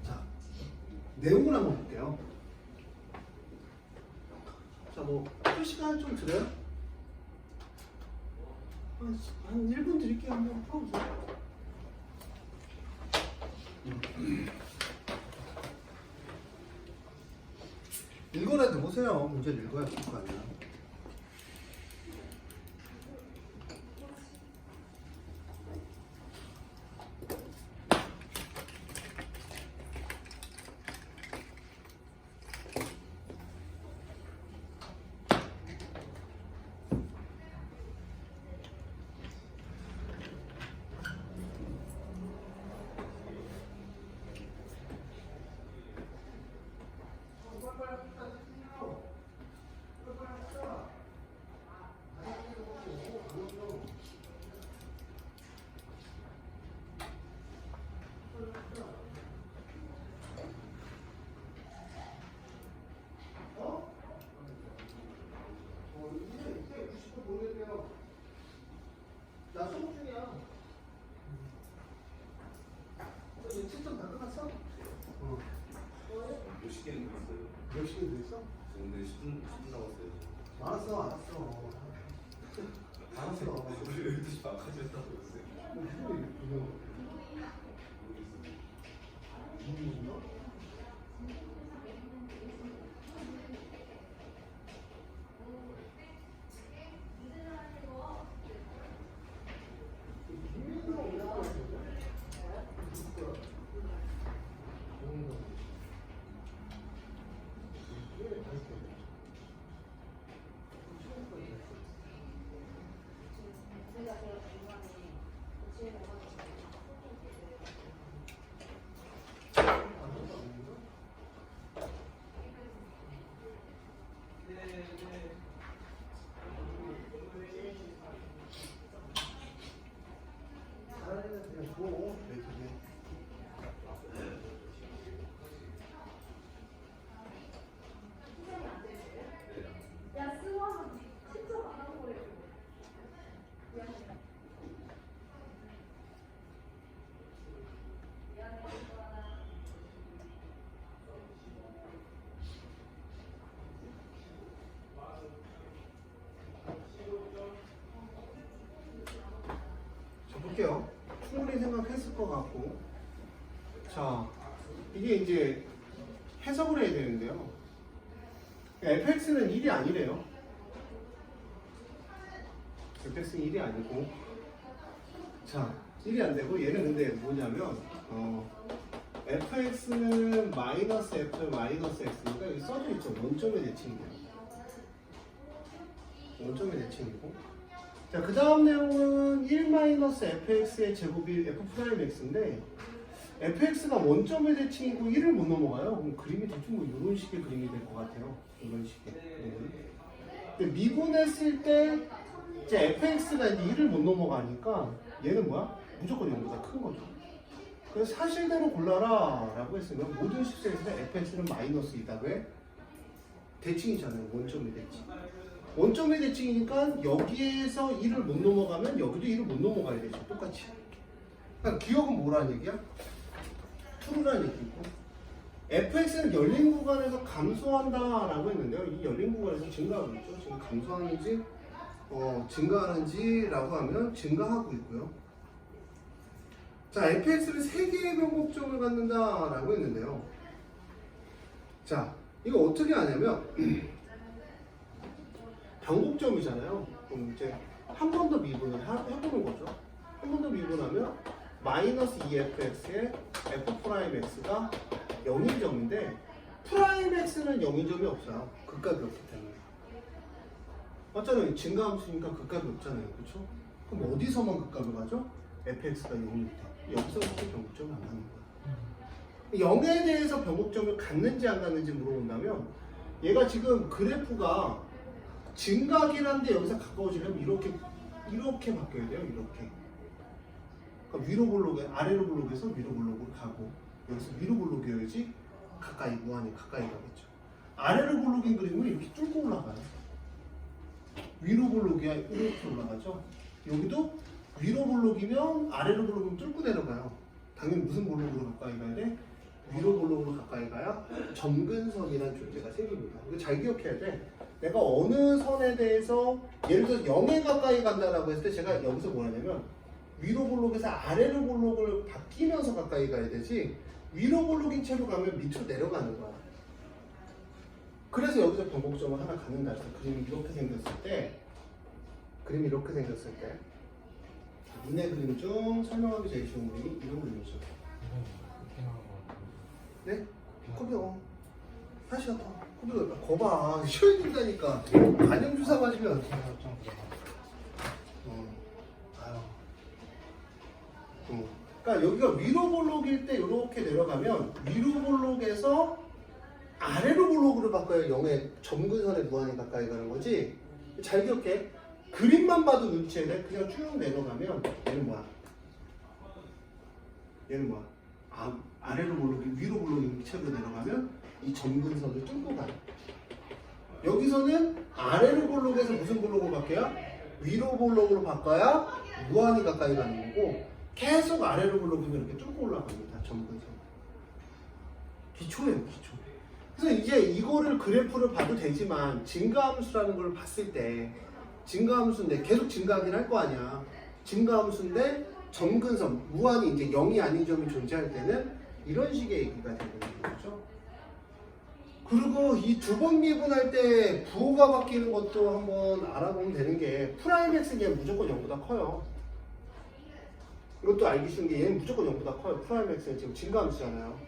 자, 내용을 한번 볼게요. 자, 뭐 풀 시간 좀 드려요? 한 1분 드릴게요. 한번 풀어보세요. 읽어라도 보세요. 문제를 읽어야 될 거 아니야. 됐어? 근데 10분 남았어요. 알았어. 우리 12시 반까지 했다고 했어요. 볼게요. 충분히 생각했을 것 같고. 자, 이게 이제 해석을 해야 되는데요. fx는 1이 아니래요. fx는 1이 아니고. 자, 1이 안 되고, 얘는 근데 뭐냐면, fx는 마이너스 f 마이너스 x니까 여기 써져 있죠. 원점의 대칭이에요. 원점의 대칭이고. 자, 그 다음 내용은 1-fx의 제곱이 f'x인데 fx가 원점의 대칭이고 1을 못 넘어가요. 그럼 그림이 대충 뭐 이런 식의 그림이 될 것 같아요. 이런 식의. 근데 미분했을 때 이제 fx가 이제 1을 못 넘어가니까 얘는 뭐야? 무조건 0보다 큰 거죠. 그래서 사실대로 골라라 라고 했으면 모든 식세에서 fx는 마이너스 2다. 왜? 대칭이잖아요. 원점의 대칭. 원점의 대칭이니까 여기에서 1을 못 넘어가면 여기도 1을 못 넘어가야 되죠. 똑같이. 그러니까 기억은 뭐라는 얘기야? true라는 얘기고. fx는 열린 구간에서 감소한다라고 했는데요. 이 열린 구간에서 증가하고 있죠. 지금 감소하는지 증가하는지라고 하면 증가하고 있고요. 자, fx는 3개의 변곡점을 갖는다라고 했는데요. 자, 이거 어떻게 하냐면 변곡점이잖아요. 그럼 이제 한 번 더 미분을 해보는 거죠. 한 번 더 미분하면 마이너스 2fx에 f'x가 0일점인데 프라임 x는 0일점이 없어요. 극값이 없기 때문에. 맞잖아요. 증가함수니까 극값이 없잖아요. 그렇죠? 그럼 어디서만 극값을 가죠? fx가 0일 때. 여기서부터 변곡점을 안 갖는 거예요. 0에 대해서 변곡점을 갖는지 안 갖는지 물어본다면 얘가 지금 그래프가 증가하긴 한데 여기서 가까워지려면 이렇게 바뀌어야 돼요. 이렇게. 그러니까 위로 볼록에 아래로 볼록에서 위로 볼록으로 가고 여기서 위로 볼록이어야지 가까이 무한히 가까이 가겠죠. 아래로 볼록인 그림은 이렇게 뚫고 올라가요. 위로 볼록이야 이렇게 올라가죠. 여기도 위로 볼록이면 아래로 볼록이면 뚫고 내려가요. 당연히 무슨 볼록으로 가까이 가야 돼? 위로 볼록으로 가까이 가야 점근선이라는 존재가 생깁니다. 이거 잘 기억해야 돼. 내가 어느 선에 대해서 예를 들어서 0에 가까이 간다라고 했을 때 제가 여기서 뭐 하냐면 위로 볼록에서 아래로 볼록을 바뀌면서 가까이 가야 되지 위로 볼록인 채로 가면 밑으로 내려가는 거야. 그래서 여기서 변곡점을 하나 갖는다 해서 그림이 이렇게 생겼을 때 눈의 그림 중 설명하기 제일 쉬운 그림이 이런 그림이죠. 네? 코비어 다시 왔다. 코비어 거봐 쉬어야 된다니까. 간염주사 맞으면 어떻게 그러니까 여기가 위로 볼록일 때 이렇게 내려가면 위로 볼록에서 아래로 볼록으로 바꿔야 0의 점근선에 무한히 가까이 가는 거지. 잘 기억해. 그림만 봐도 눈치채야 돼. 그냥 쭉 내려가면 얘는 뭐야? 아래로 볼록이 위로 볼록이 채로 내려가면 이 점근선을 뚫고 가요. 여기서는 아래로 볼록에서 무슨 볼록으로 바뀌어요? 위로 볼록으로 바꿔야 무한히 가까이 가는 거고 계속 아래로 볼록이면 이렇게 뚫고 올라갑니다. 점근선. 기초예요, 기초. 그래서 이제 이거를 그래프를 봐도 되지만 증가함수라는 걸 봤을 때 증가함수인데 계속 증가하긴 할 거 아니야. 증가함수인데 점근선 무한히 이제 0이 아닌 점이 존재할 때는 이런 식의 얘기가 되는 거죠. 그리고 이 두 번 미분할 때 부호가 바뀌는 것도 한번 알아보면 되는 게 프라임 x는 무조건 0보다 커요. 이것도 알기 쉬운 게 얘는 무조건 0보다 커요. 프라임 x는 지금 증가함수잖아요.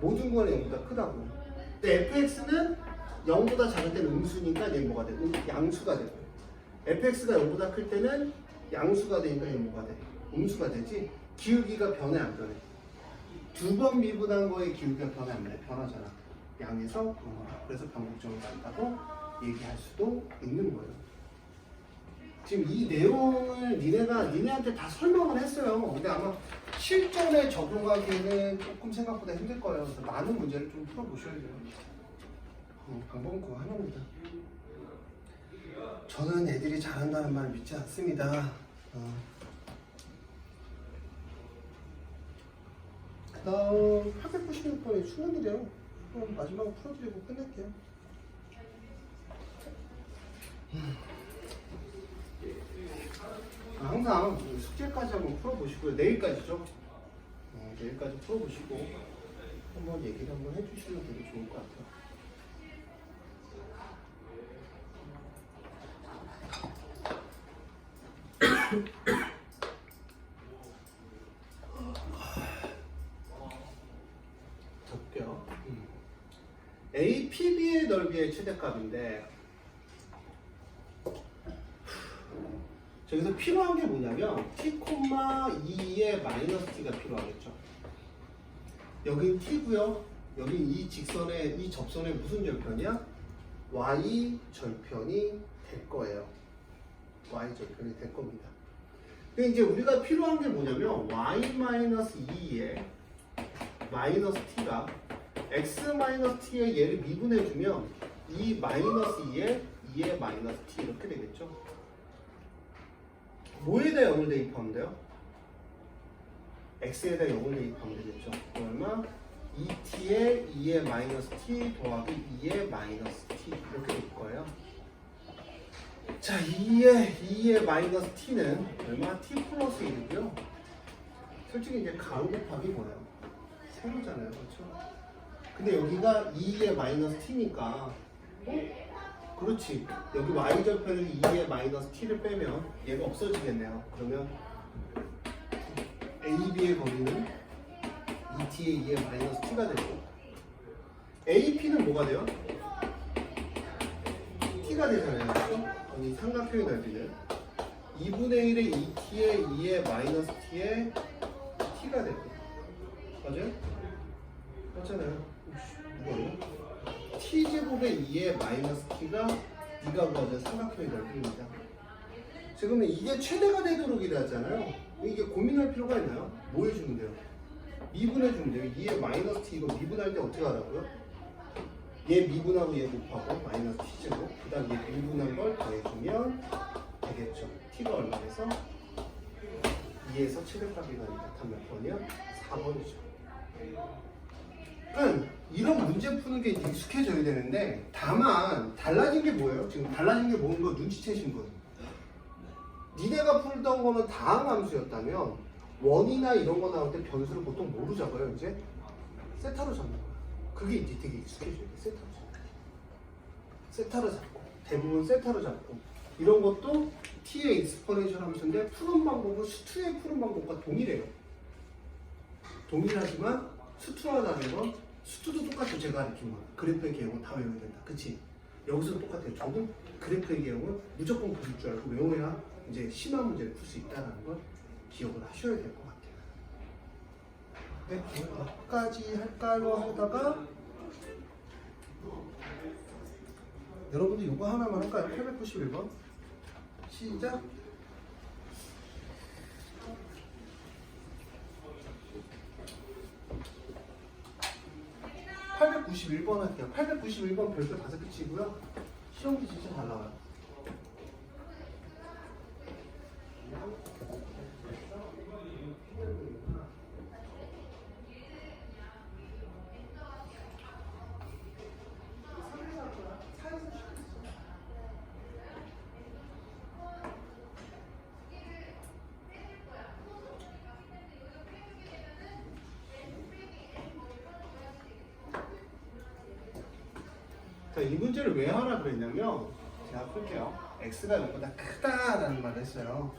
모든 거는 0보다 크다고. 근데 fx는 0보다 작을 때는 음수니까 얘는 뭐가 돼? 양수가 되고 fx가 0보다 클 때는 양수가 되니까 얘는 뭐가 돼? 음수가 되지. 기울기가 변해 안 변해? 두 번 미분한 거에 기울기가 변해 안 변해? 변하잖아. 양에서 그래서 변곡점을 간다고 얘기할 수도 있는 거예요. 지금 이 내용을 니네한테 다 설명을 했어요. 근데 아마 실전에 적용하기에는 조금 생각보다 힘들 거예요. 그래서 많은 문제를 좀 풀어보셔야 돼요. 방법은 그거 하나입니다. 저는 애들이 잘한다는 말 믿지 않습니다. 그 다음 896번이 수능이래요. 그럼 마지막으로 풀어드리고 끝낼게요. 항상 숙제까지 한번 풀어보시고요. 내일까지죠. 내일까지 풀어보시고 한번 얘기를 한번 해주시면 되게 좋을 것 같아요. 적게요. APB의 넓이의 최대값인데 저기서 필요한 게 뭐냐면 t,2의 마이너스 t가 필요하겠죠. 여긴 t고요. 여긴 이 직선의 이 접선의 무슨 절편이야? y 절편이 될 거예요. y 절편이 될 겁니다. 근데 이제 우리가 필요한 게 뭐냐면 y-2의 마이너스 t가 x-t에 얘를 미분해주면 이 마이너스 2의 마이너스 t 이렇게 되겠죠. 뭐에다 0을 대입하면 돼요? x에다 0을 대입하면 되겠죠. 얼마? 2t에 2의 마이너스 t 더하기 2의 마이너스 t 이렇게 될 거예요. 자, 2의 마이너스 t는 얼마? t 플러스 1이고요. 솔직히 이제 가로 곱하기 뭐예요? 세로잖아요. 그렇죠? 근데 여기가 2의 마이너스 t니까 그렇지. 여기 y절편에서 2의 마이너스 t를 빼면 얘가 없어지겠네요. 그러면 AB의 거리는 2t의 2의 마이너스 t가 되고 AP는 뭐가 돼요? t가 되잖아요. 그렇죠? 이 삼각형의 넓이는 2분의 1의 2t의 2의 마이너스 t의 t가 되고 맞아요? 맞잖아요. 이거요? t제곱의 2의 마이너스 t가 네가 구하는 삼각형의 넓이입니다. 지금 이게 최대가 되도록 이라잖아요. 이게 고민할 필요가 있나요? 뭐 해주면 돼요? 미분해주면 돼요. 2의 마이너스 t 이거 미분할 때 어떻게 하라고요? 얘 미분하고 얘 곱하고 마이너스 t제곱 그 다음 얘 미분한 걸 더해주면 되겠죠. t가 얼마 돼서 2에서 최대값이 나니까 답 몇 번이야? 4번이죠. 그러니까 이런 문제 푸는 게 익숙해져야 되는데 다만 달라진 게 뭐예요? 지금 달라진 게 뭔 거 눈치채신 분? 니네가 풀던 거는 다항함수였다면 원이나 이런 거 나올 때 변수를 보통 뭐로 잡아요? 이제 세타로 잡는 거예요. 그게 이제 되게 익숙해져야 돼. 세타로 잡고 세타로 잡고 대부분 세타로 잡고 이런 것도 t의 익스포넨셜 함수인데 푸는 방법은 수투의 푸는 방법과 동일해요. 동일하지만 수투와 다른 건 수투도 똑같죠. 제가 가르친 거 그래프의 개형은 다 외워야 된다. 그치? 여기서도 똑같아요. 저도 그래프의 개형은 무조건 부를 줄 알고 외워야 이제 심한 문제를 풀 수 있다는 걸 기억을 하셔야 될 것 같아요. 네, 몇 가지 할까요 하다가 여러분들 이거 하나만 할까요? 891번 시작. (891번) 할게요. 891번 별표 5개 치고요. 시험지 진짜 잘 나와요. 자, 이 문제를 왜 하라 그랬냐면 제가 풀게요. x가 0보다 크다라는 말을 했어요.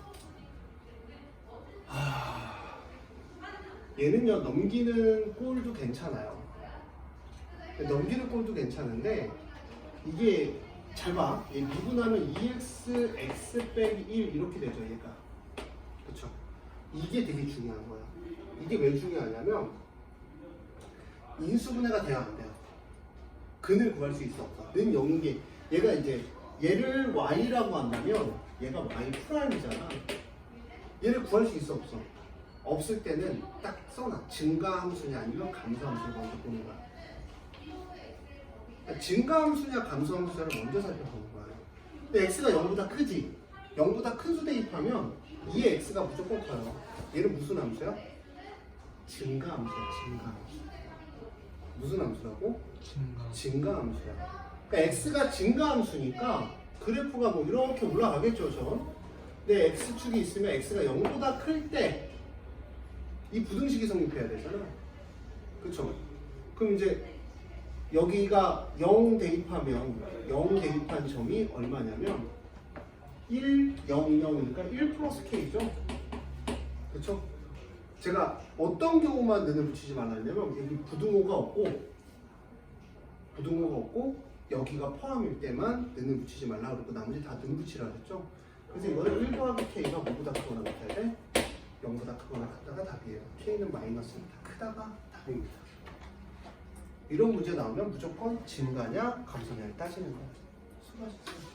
얘는요 넘기는 꼴도 괜찮아요. 넘기는 꼴도 괜찮은데 이게 잘 봐. 얘 미분하면 2x x 빼기 1 이렇게 되죠 얘가. 그쵸? 이게 되게 중요한 거야. 이게 왜 중요하냐면 인수분해가 돼야 안 돼요. 근을 구할 수 있어 없어? 는 0인 게 얘가 이제 얘를 y라고 한다면 얘가 y 프라임이잖아. 얘를 구할 수 있어 없어? 없을 때는 딱 써놔. 증가함수냐 아니면 감소함수를 먼저 보는 거야. 그러니까 증가함수냐 감소함수냐를 먼저 살펴보는 거야. 근데 x가 0보다 크지? 0보다 큰 수 대입하면 2의 x가 무조건 커요. 얘는 무슨 함수야? 증가함수야. 증가함수. 무슨 함수라고? 증가함수야. 그러니까 x가 증가함수니까 그래프가 뭐 이렇게 올라가겠죠, 전. 근데 x축이 있으면 x가 0보다 클 때 이 부등식이 성립해야 되잖아. 그쵸? 그럼 이제 여기가 0 대입하면 0 대입한 점이 얼마냐면 1, 0, 0이니까 1 플러스 k죠. 그쵸? 제가 어떤 경우만 는을 붙이지 말라냐면 여기 부등호가 없고 여기가 포함일 때만 는을 붙이지 말라 그러고 나머지 다 는 붙이라 그랬죠. 그래서 이거는 1 더하기 k가 뭐보다 크거나 같아야 돼? 0보다 크거나 같다가 답이에요. k는 마이너스보다 크다가 답입니다. 이런 문제 나오면 무조건 증가냐 감소냐를 따지는 거예요. 수고하셨어요.